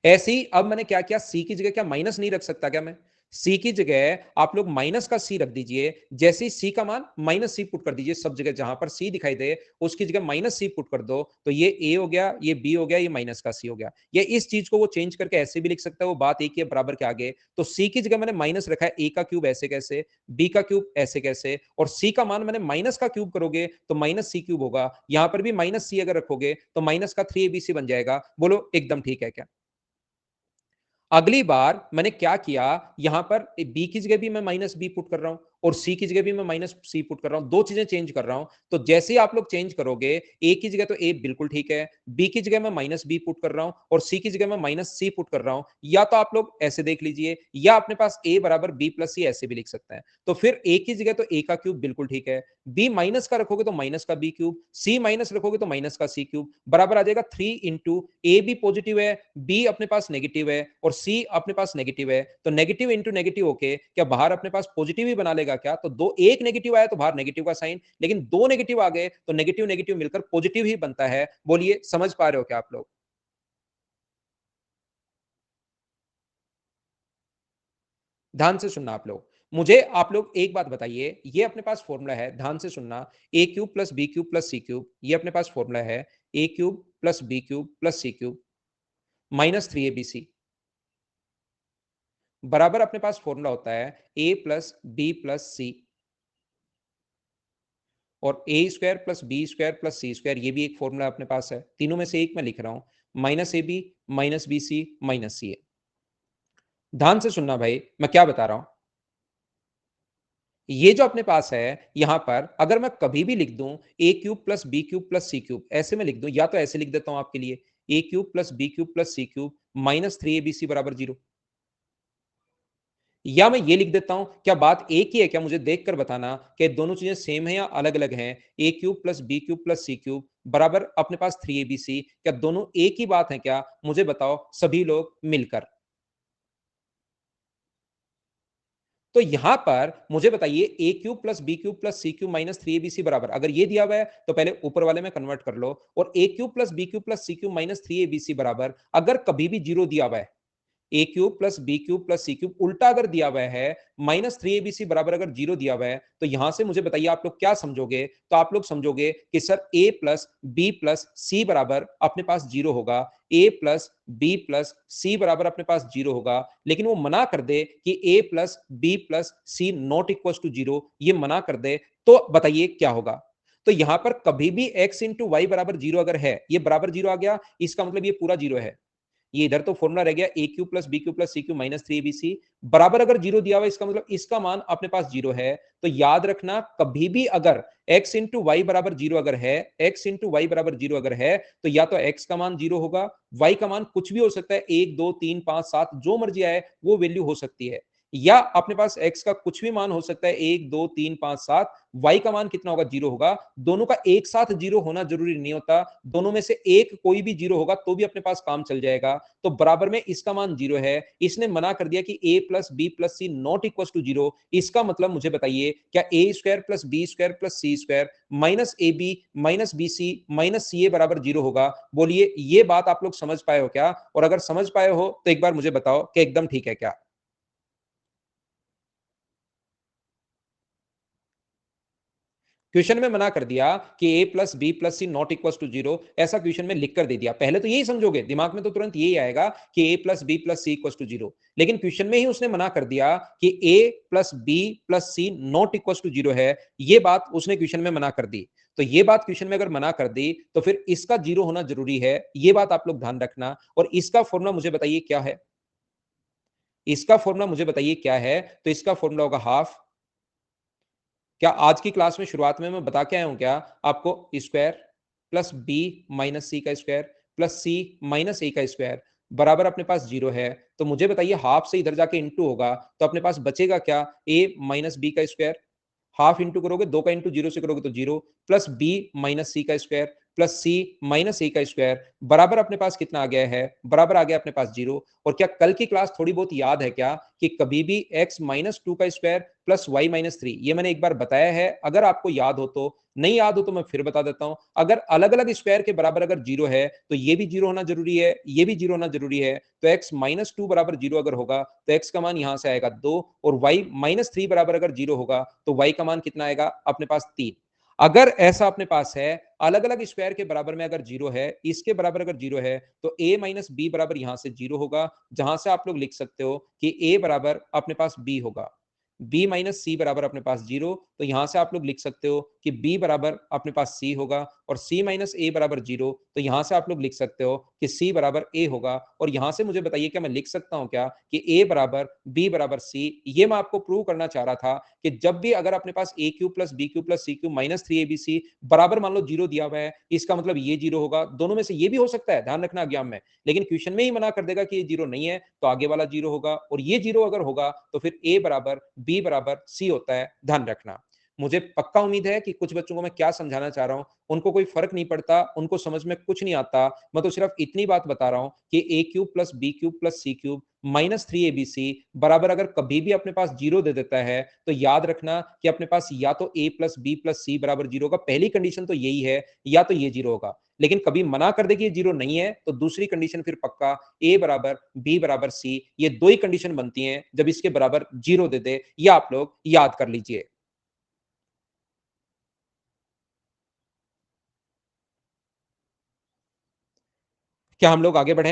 S2: ऐसे ही अब मैंने क्या किया, सी की जगह क्या माइनस नहीं रख सकता क्या मैं? सी की जगह आप लोग माइनस का सी रख दीजिए। जैसे ही सी का मान माइनस सी पुट कर दीजिए, सब जगह जहां पर सी दिखाई दे उसकी जगह माइनस सी पुट कर दो, तो ये ए हो गया, ये बी हो गया, ये माइनस का सी हो गया। या इस चीज को वो चेंज करके ऐसे भी लिख सकता है, वो बात एक ही है बराबर के आगे। तो सी की जगह मैंने माइनस रखा है, ए का क्यूब ऐसे कैसे, बी का क्यूब ऐसे कैसे, और सी का मान मैंने माइनस का क्यूब करोगे तो माइनस सी क्यूब होगा। यहां पर भी माइनस सी अगर रखोगे तो माइनस का 3abc बन जाएगा। बोलो एकदम ठीक है क्या? अगली बार मैंने क्या किया, यहां पर बी की जगह भी मैं माइनस बी पुट कर रहा हूं और सी की जगह भी मैं माइनस सी पुट कर रहा हूं, दो चीजें चेंज कर रहा हूं। तो जैसे ही आप लोग चेंज करोगे, ए की जगह तो ए बिल्कुल ठीक है, बी की जगह मैं माइनस बी पुट कर रहा हूं और सी की जगह मैं माइनस सी पुट कर रहा हूं। या तो आप लोग ऐसे देख लीजिए, या अपने पास ए बराबर बी प्लस सी ऐसे भी लिख सकते हैं। तो फिर ए की जगह तो ए का क्यूब बिल्कुल ठीक है, बी माइनस का रखोगे तो माइनस का बी क्यूब, सी माइनस रखोगे तो माइनस का सी क्यूब बराबर आ जाएगा 3 इंटू ए भी पॉजिटिव है, बी अपने पास नेगेटिव है और सी अपने पास नेगेटिव है। तो नेगेटिव इंटू नेगेटिव होके क्या बाहर अपने पास पॉजिटिव ही बना लेगा क्या? तो दो, एक नेगेटिव आया तो बाहर नेगेटिव का साइन, लेकिन दो नेगेटिव आ गए तो नेगेटिव नेगेटिव मिलकर पॉजिटिव ही बनता है। बोलिए समझ पा रहे हो क्या आप लोग? ध्यान से सुनना आप लोग। मुझे आप लोग एक बात बताइए, ये अपने पास फॉर्मूला है, ध्यान से सुनना। A cube plus B cube plus C cube, ये अपने पास फॉर्मूला है। A cube plus B cube plus C cube minus 3abc बराबर अपने पास फॉर्मूला होता है A plus B plus C, और A square plus B square plus C square, ये भी एक फॉर्मूला अपने पास है। तीनों में से एक मैं लिख रहा हूं, minus A B minus B C minus C A. ध्यान से सुनना भाई, मैं क्या बता रहा हूं। ये जो अपने पास है, यहां पर अगर मैं कभी भी लिख दूं A cube plus B cube plus C cube, ऐसे में लिख दूं, या तो ऐसे लिख देता हूं आपके लिए, A cube plus B cube plus C cube minus 3abc बराबर जीरो। या मैं ये लिख देता हूं, क्या बात एक ही है क्या? मुझे देखकर बताना कि दोनों चीजें सेम है या अलग अलग हैं। A cube plus B cube plus C cube बराबर अपने पास 3abc, क्या दोनों एक ही बात है क्या? मुझे बताओ सभी लोग मिलकर। तो यहां पर मुझे बताइए, A cube plus B cube plus C cube minus 3abc बराबर, अगर ये दिया हुआ है तो पहले ऊपर वाले में कन्वर्ट कर लो, और A cube plus B cube plus C cube minus 3abc बराबर, अगर कभी भी जीरो दिया हुआ है, A cube plus B cube plus C cube उल्टा अगर दिया हुआ है, माइनस 3abc बराबर अगर जीरो दिया हुआ है, तो यहां से मुझे बताइए आप लोग क्या समझोगे? तो आप लोग समझोगे कि सर ए प्लस बी प्लस सी बराबर अपने पास जीरो होगा, ए प्लस बी प्लस सी बराबर अपने पास जीरो होगा, लेकिन वो मना कर दे कि A plus B plus C not equal to zero, ये मना कर दे, तो बताइए क्या होगा? तो यहां पर कभी भी x इंटू वाई बराबर जीरो अगर है, ये बराबर जीरो आ गया, इसका मतलब ये पूरा जीरो है। ये इधर तो फॉर्मूला रह गया A cube plus B cube plus C cube minus 3abc बराबर, अगर जीरो दिया हुआ इसका मतलब इसका मान अपने पास जीरो है। तो याद रखना, कभी भी अगर x इंटू वाई बराबर जीरो अगर है, x इंटू वाई बराबर जीरो अगर है, तो या तो x का मान जीरो होगा, y का मान कुछ भी हो सकता है, 1 2 3 5 7 जो मर्जी आए वो वैल्यू हो सकती है, या अपने पास x का कुछ भी मान हो सकता है, 1 2 3 5 7, y का मान कितना होगा? जीरो होगा। दोनों का एक साथ जीरो होना जरूरी नहीं होता, दोनों में से एक कोई भी जीरो होगा तो भी अपने पास काम चल जाएगा। तो बराबर में इसका मान जीरो है, इसने मना कर दिया कि A plus B plus C not equal to zero, इसका मतलब मुझे बताइए, क्या A square plus B square plus C square minus A B minus B C minus C A बराबर जीरो होगा? बोलिए ये बात आप लोग समझ पाए हो क्या? और अगर समझ पाए हो तो एक बार मुझे बताओ कि एकदम ठीक है क्या? क्वेश्चन में मना कर दिया कि A plus B plus C not equal to zero, ऐसा क्वेश्चन में लिख कर दे दिया। पहले तो यही समझोगे, दिमाग में तो तुरंत यही आएगा कि A plus B plus C equal to zero, लेकिन क्वेश्चन में ही उसने मना कर दिया कि A plus B plus C not equal to zero है। ये बात उसने क्वेश्चन में मना कर दी। तो ये बात क्वेश्चन में अगर मना कर दी तो फिर इसका जीरो होना जरूरी है, ये बात आप लोग ध्यान रखना। और इसका फॉर्मूला मुझे बताइए क्या है? इसका फॉर्मूला मुझे बताइए क्या है? तो इसका फॉर्मूला होगा हाफ। क्या आज की क्लास में शुरुआत में मैं बता के आया हूं क्या आपको? Square plus B minus C का square plus C minus A का स्क्वायर, बराबर अपने पास 0 है, तो मुझे बताइए हाफ से इधर जाके इंटू होगा, तो अपने पास बचेगा क्या? a माइनस b का स्क्वायर। हाफ इंटू करोगे, 2 का इंटू 0 से करोगे तो 0 प्लस b माइनस c का square plus c minus a का स्क्वायर बराबर अपने पास कितना आ गया है? बराबर आ गया अपने पास 0। और क्या कल की क्लास थोड़ी बहुत याद है क्या कि कभी भी x माइनस 2 का स्क्वायर प्लस y माइनस 3, ये मैंने एक बार बताया है। अगर आपको याद हो तो, नहीं याद हो तो मैं फिर बता देता हूं। अगर अलग अलग स्क्वायर के बराबर अगर 0 है तो ये भी 0 होना जरूरी है, ये भी 0 होना जरूरी है। तो x माइनस 2 बराबर 0 अगर होगा तो x का मान यहां से आएगा 2, और y माइनस 3 बराबर अगर 0 होगा तो y का मान कितना आएगा अपने पास? 3। अगर ऐसा अपने पास है, अलग अलग स्क्वायर के बराबर में अगर 0 है, इसके बराबर अगर 0 है, तो a माइनस बी बराबर यहां से 0 होगा, जहां से आप लोग लिख सकते हो कि a बराबर अपने पास b होगा। b माइनस सी बराबर अपने पास 0, तो यहां से आप लोग लिख सकते हो कि b बराबर अपने पास c होगा, और c माइनस a बराबर 0, तो यहां से आप लोग लिख सकते हो कि c बराबर a होगा। और यहां से मुझे बताइए क्या मैं लिख सकता हूं क्या कि a बराबर b बराबर c? ये मैं आपको प्रूव करना चाह रहा था कि जब भी अगर अपने पास a cube plus b cube plus c cube minus 3abc बराबर मान लो 0 दिया हुआ है, इसका मतलब ये 0 होगा। दोनों में से ये भी हो सकता है, ध्यान रखना एग्जाम में। लेकिन क्वेश्चन में ही मना कर देगा कि ये 0 नहीं है, तो आगे वाला 0 होगा, और ये 0 अगर होगा तो फिर a बराबर b बराबर c होता है, ध्यान रखना। मुझे पक्का उम्मीद है कि कुछ बच्चों को मैं क्या समझाना चाह रहा हूं उनको कोई फर्क नहीं पड़ता, उनको समझ में कुछ नहीं आता। मैं तो सिर्फ इतनी बात बता रहा हूं कि a cube plus b cube plus c cube minus 3abc बराबर अगर कभी भी अपने पास 0 दे देता है, तो याद रखना कि अपने पास या तो a plus b plus c बराबर 0 होगा। पहली कंडीशन तो यही है, या तो ये 0 होगा। लेकिन कभी मना कर दे कि ये 0 नहीं है, तो दूसरी कंडीशन फिर पक्का a बराबर b बराबर c। ये दो ही कंडीशन बनती हैं जब इसके बराबर 0 दे दे, या आप लोग याद कर लीजिए। क्या हम लोग आगे बढ़े?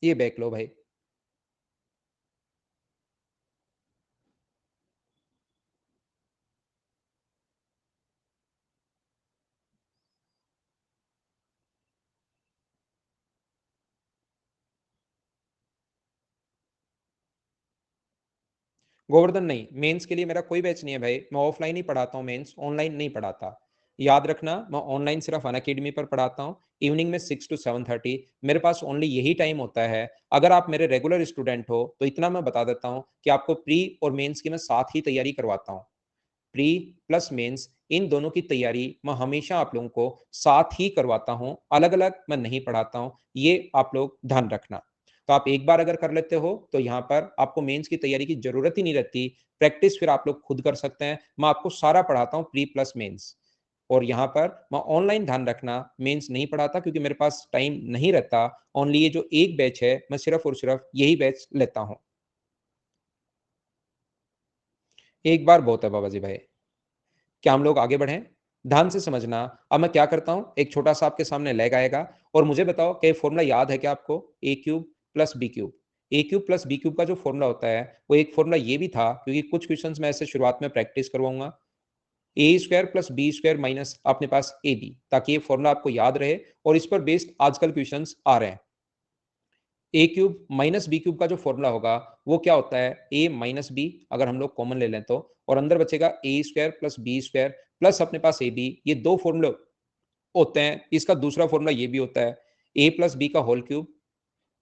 S2: ये बैक लो भाई। गोवर्धन नहीं, मेंस के लिए मेरा कोई बैच नहीं है भाई। मैं ऑफलाइन ही पढ़ाता हूँ, मेंस ऑनलाइन नहीं पढ़ाता। याद रखना, मैं ऑनलाइन सिर्फ अनअकैडमी पर पढ़ाता हूँ। इवनिंग में 6 to 7:30 मेरे पास ओनली यही टाइम होता है। अगर आप मेरे रेगुलर स्टूडेंट हो तो इतना मैं बता देता हूँ कि आपको प्री और मेंस की मैं साथ ही तैयारी करवाता हूँ। प्री प्लस मेंस, इन दोनों की तैयारी मैं हमेशा आप लोगों को साथ ही करवाता हूं, अलग अलग मैं नहीं पढ़ाता हूं। ये आप लोग ध्यान रखना। तो आप एक बार अगर कर लेते हो तो यहाँ पर आपको मेंस की तैयारी की जरूरत ही नहीं रहती। प्रैक्टिस फिर आप लोग खुद कर सकते हैं। मैं आपको सारा पढ़ाता हूँ प्री प्लस मेंस। और यहाँ पर मैं ऑनलाइन, ध्यान रखना, मेंस नहीं पढ़ाता क्योंकि मेरे पास टाइम नहीं रहता। ओनली ये जो एक बैच है मैं सिर्फ और सिर्फ यही बैच लेता हूँ। एक बार बहुत है बाबा जी भाई। क्या हम लोग आगे बढ़ें? ध्यान से समझना। अब मैं क्या करता हूं, एक छोटा सा आपके सामने लेग आएगा, और मुझे बताओ कि फॉर्मूला याद है क्या आपको? ए क्यूब प्लस बी क्यूब। ए क्यूब प्लस बी क्यूब का जो फॉर्मूला होता है, वो एक फॉर्मूला ये भी था, क्योंकि कुछ क्वेश्चन मैं ऐसे शुरुआत में प्रैक्टिस करवाऊंगा। A square plus B square minus अपने पास ए बी, ताकि ये फॉर्मूला आपको याद रहे, और इस पर बेस्ड आजकल क्वेश्चन आ रहे हैं। A cube minus B cube का जो फॉर्मूला होगा वो क्या होता है? ए माइनस बी, अगर हम लोग कॉमन ले लें तो, और अंदर बचेगा A square plus B square plus अपने पास ए बी। ये दो फॉर्मूले होते हैं। इसका दूसरा फॉर्मूला ये भी होता है, ए प्लस बी का होल क्यूब।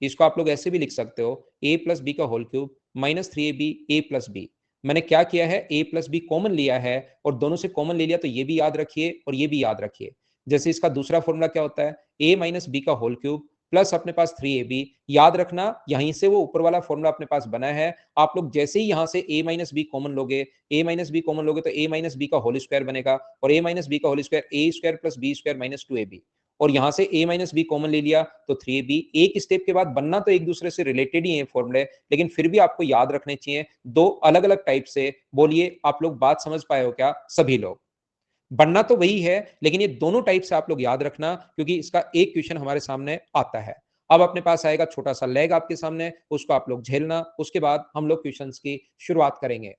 S2: इसको आप लोग ऐसे भी लिख सकते हो, ए प्लस बी का होल क्यूब माइनस 3ab ए प्लस बी। मैंने क्या किया है, ए प्लस बी कॉमन लिया है, और दोनों से कॉमन ले लिया, तो ये भी याद रखिए और ये भी याद रखिए। जैसे इसका दूसरा फॉर्मूला क्या होता है, ए माइनस बी का होल क्यूब प्लस अपने पास 3ab। याद रखना, यहीं से वो ऊपर वाला फॉर्मूला अपने पास बना है। आप लोग जैसे ही यहां से ए माइनस बी कॉमन लोगे, ए माइनस बी कॉमन लोगे, तो ए माइनस बी का होल स्क्वायर बनेगा, और ए माइनस बी का whole square A square plus B square minus 2ab। और यहां से a माइनस बी कॉमन ले लिया तो 3ab। एक स्टेप के बाद बनना तो एक दूसरे से रिलेटेड ही है फॉर्मूले, लेकिन फिर भी आपको याद रखने चाहिए दो अलग अलग टाइप से। बोलिए, आप लोग बात समझ पाए हो क्या सभी लोग? बनना तो वही है, लेकिन ये दोनों टाइप से आप लोग याद रखना, क्योंकि इसका एक क्वेश्चन हमारे सामने आता है। अब अपने पास आएगा छोटा सा लेग आपके सामने, उसको आप लोग झेलना। उसके बाद हम लोग क्वेश्चन की शुरुआत करेंगे।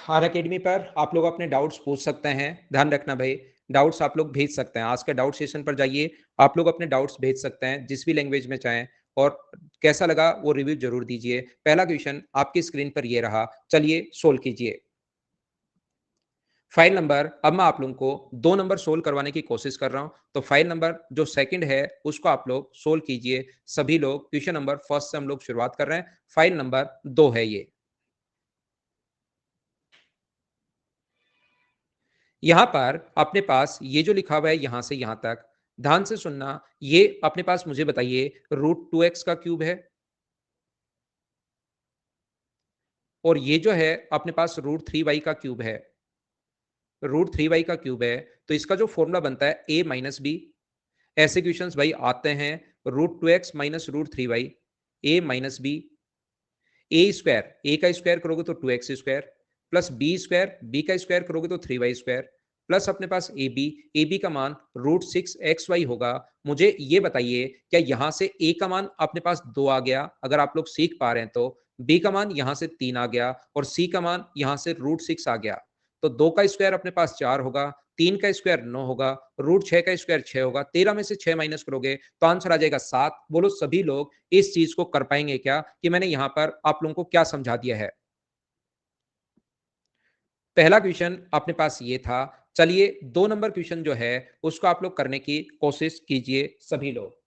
S2: खान अकेडमी पर आप लोग अपने डाउट्स पूछ सकते हैं। ध्यान रखना भाई, डाउट्स आप लोग भेज सकते हैं। आज के डाउट सेशन पर जाइए, आप लोग अपने डाउट्स भेज सकते हैं जिस भी लैंग्वेज में चाहें, और कैसा लगा वो रिव्यू जरूर दीजिए। पहला क्वेश्चन आपकी स्क्रीन पर ये रहा, चलिए सोल्व कीजिए। फाइल नंबर, अब मैं आप लोगों को 2 नंबर सोल्व करवाने की कोशिश कर रहा हूं, तो फाइल नंबर जो सेकंड है उसको आप लोग सोल्व कीजिए सभी लोग। क्वेश्चन नंबर फर्स्ट से हम लोग शुरुआत कर रहे हैं। फाइल नंबर 2 है ये। यहां पर अपने पास ये जो लिखा हुआ है यहां से यहां तक, ध्यान से सुनना। ये अपने पास मुझे बताइए √2x का क्यूब है, और ये जो है अपने पास √3y का क्यूब है। √3y का क्यूब है, तो इसका जो फॉर्मूला बनता है a माइनस बी। ऐसे क्वेश्चंस भाई आते हैं, √2x minus √3y, a minus B, A square, A का स्क्वायर करोगे तो 2x square, plus B square, B का स्क्वायर करोगे तो 3y स्क्वायर, प्लस अपने पास ए बी का मान √6xy होगा। मुझे ये बताइए क्या यहां से a का मान अपने पास 2 आ गया, अगर आप लोग सीख पा रहे हैं तो, b का मान यहां से 3 आ गया, और c का मान यहां से √6 आ गया, तो 2 का स्क्वायर अपने पास 4 होगा, 3 का स्क्वायर 9 होगा, √6 का स्क्वायर 6 होगा, 13 में से 6 माइनस करोगे तो आंसर आ जाएगा 7। बोलो सभी लोग इस चीज को कर पाएंगे क्या कि मैंने यहां पर आप लोगों को क्या समझा दिया है। पहला क्वेश्चन अपने पास ये था। चलिए 2 नंबर क्वेश्चन जो है उसको आप लोग करने की कोशिश कीजिए सभी लोग।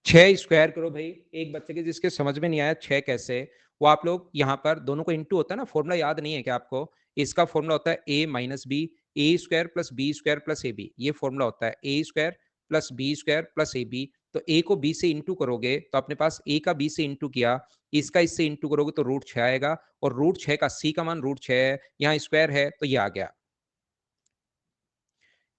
S2: 6 स्क्वायर करो भाई। एक बच्चे के जिसके समझ में नहीं आया 6 कैसे, वो आप लोग यहाँ पर दोनों को इंटू होता है ना, फॉर्मूला याद नहीं है क्या आपको? इसका फॉर्मूला होता है a minus B, A square plus B square plus A B. ये फॉर्मूला होता है A square plus B square plus A B. तो a को b से इंटू करोगे तो अपने पास a का b से इंटू किया, इसका इससे इंटू करोगे तो √6 आएगा, और √6 का c का मान √6 है, यहाँ स्क्वायर है तो ये आ गया।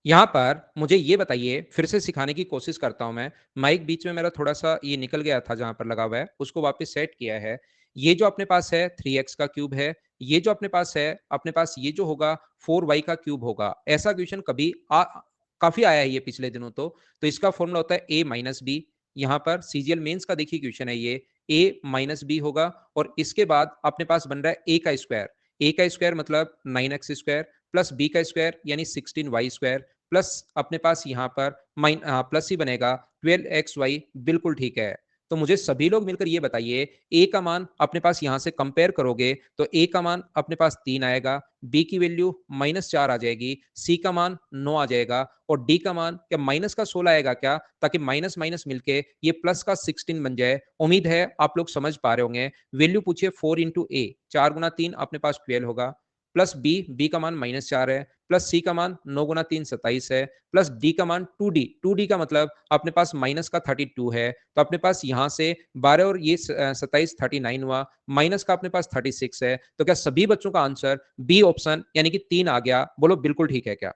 S2: यहाँ पर मुझे ये बताइए, फिर से सिखाने की कोशिश करता हूं मैं। माइक बीच में मेरा थोड़ा सा ये निकल गया था जहां पर लगा हुआ है, उसको वापस सेट किया है। ये जो अपने पास है 3x का क्यूब है, ये जो अपने पास है, अपने पास ये जो होगा 4y का क्यूब होगा। ऐसा क्वेश्चन कभी काफी आया है ये पिछले दिनों तो इसका फॉर्मूला होता है a माइनस बी। यहाँ पर सीजीएल मेंस का देखिए क्वेश्चन है ये, a माइनस बी होगा, और इसके बाद अपने पास बन रहा है a का स्क्वायर। a का स्क्वायर मतलब 9x स्क्वायर, प्लस b का स्क्वायर यानी 16y स्क्वायर, प्लस अपने पास यहाँ पर प्लस ही बनेगा 12xy। बिल्कुल ठीक है। तो मुझे सभी लोग मिलकर ये बताइए, a का मान अपने पास यहाँ से कंपेयर करोगे तो a का मान अपने पास 3 आएगा, b की वैल्यू -4 आ जाएगी, c का मान 9 आ जाएगा, और d का मान क्या माइनस का 16 आएगा क्या, ताकि माइनस माइनस मिलके ये प्लस का 16 बन जाए। उम्मीद है आप लोग समझ पा रहे होंगे। वैल्यू पूछिए 4 इंटू ए, 4 गुना 3 अपने पास 12 होगा, प्लस बी का मान -4 है, प्लस सी का मान 9 गुना 3 27 है, प्लस डी का मान 2डी का मतलब अपने पास माइनस का 32 है, तो अपने पास यहाँ से 12 और ये 27 39 हुआ, माइनस का अपने पास 36 है। तो क्या सभी बच्चों का आंसर बी ऑप्शन यानी कि 3 आ गया? बोलो बिल्कुल ठीक है क्या?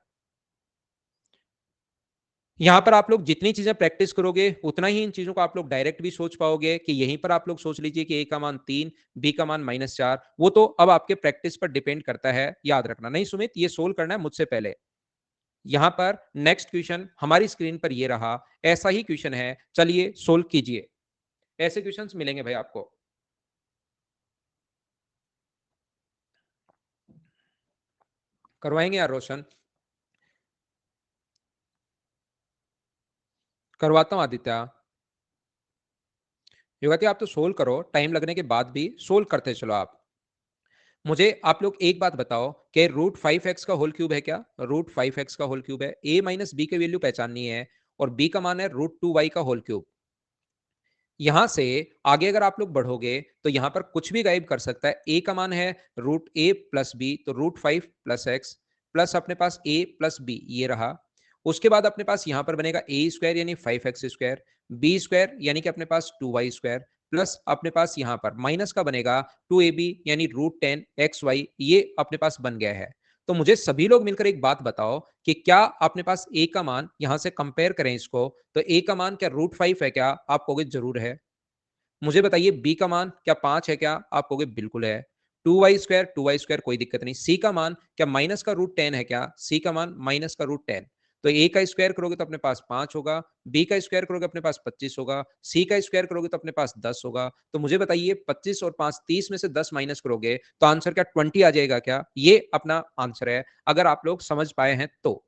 S2: यहाँ पर आप लोग जितनी चीजें प्रैक्टिस करोगे उतना ही इन चीजों को आप लोग डायरेक्ट भी सोच पाओगे, कि यहीं पर आप लोग सोच लीजिए कि ए का मान 3, बी का मान -4। वो तो अब आपके प्रैक्टिस पर डिपेंड करता है, याद रखना। नहीं सुमित, ये सोल्व करना है मुझसे पहले। यहां पर नेक्स्ट क्वेश्चन हमारी स्क्रीन पर ये रहा, ऐसा ही क्वेश्चन है, चलिए सोल्व कीजिए। ऐसे क्वेश्चंस मिलेंगे भाई आपको। करवाएंगे यार रोशन? करवाता हूं आदित्य। युवती आप तो सोल्व करो, टाइम लगने के बाद भी सोल्व करते चलो आप। मुझे आप लोग एक बात बताओ कि √5x का होल क्यूब है क्या? √5x का होल क्यूब है। a माइनस बी की वैल्यू पहचाननी है, और b का मान है √2y का होल क्यूब। यहां से आगे अगर आप लोग बढ़ोगे तो यहां पर कुछ भी गायब कर सकता है। a का मान है √a प्लस बी, तो √5 प्लस एक्स प्लस अपने पास a प्लस बी, ये रहा। उसके बाद अपने पास यहां पर बनेगा a स्क्वायर यानी 5x स्क्वायर, b स्क्वायर यानी कि अपने पास 2y स्क्वायर, प्लस अपने पास यहां पर माइनस का बनेगा 2ab यानी √10xy, ये अपने पास बन गया है। तो मुझे सभी लोग मिलकर एक बात बताओ कि क्या अपने पास a का मान यहां से कंपेयर करें इसको, तो a का मान क्या √5 है क्या? आप कहोगे जरूर है। मुझे बताइए बी का मान क्या 5 है क्या? आप कहोगे बिल्कुल है। 2y स्क्वायर कोई दिक्कत नहीं। सी का मान क्या माइनस का √10 है क्या? सी का मान माइनस का √10। तो ए का स्क्वायर करोगे तो अपने पास 5 होगा, बी का स्क्वायर करोगे अपने पास 25 होगा, सी का स्क्वायर करोगे तो अपने पास 10 होगा। तो मुझे बताइए 25 और 5 30 में से 10 माइनस करोगे तो आंसर क्या 20 आ जाएगा क्या? ये अपना आंसर है, अगर आप लोग समझ पाए हैं तो।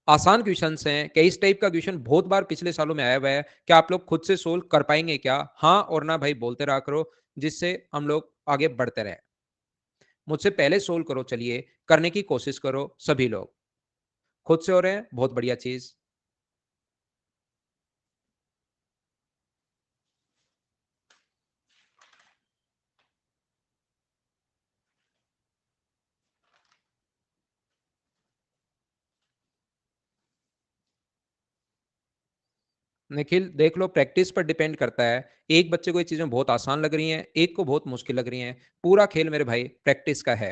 S2: आसान क्वेश्चंस हैं, कई इस टाइप का क्वेश्चन बहुत बार पिछले सालों में आया हुआ है। क्या आप लोग खुद से सोल्व कर पाएंगे क्या? हाँ और ना भाई बोलते रहा करो, जिससे हम लोग आगे बढ़ते रहे। मुझसे पहले सोल्व करो, चलिए करने की कोशिश करो सभी लोग। खुद से हो रहे हैं, बहुत बढ़िया चीज। निखिल देख लो, प्रैक्टिस पर डिपेंड करता है। एक बच्चे को ये चीजें बहुत आसान लग रही हैं, एक को बहुत मुश्किल लग रही हैं। पूरा खेल मेरे भाई प्रैक्टिस का है।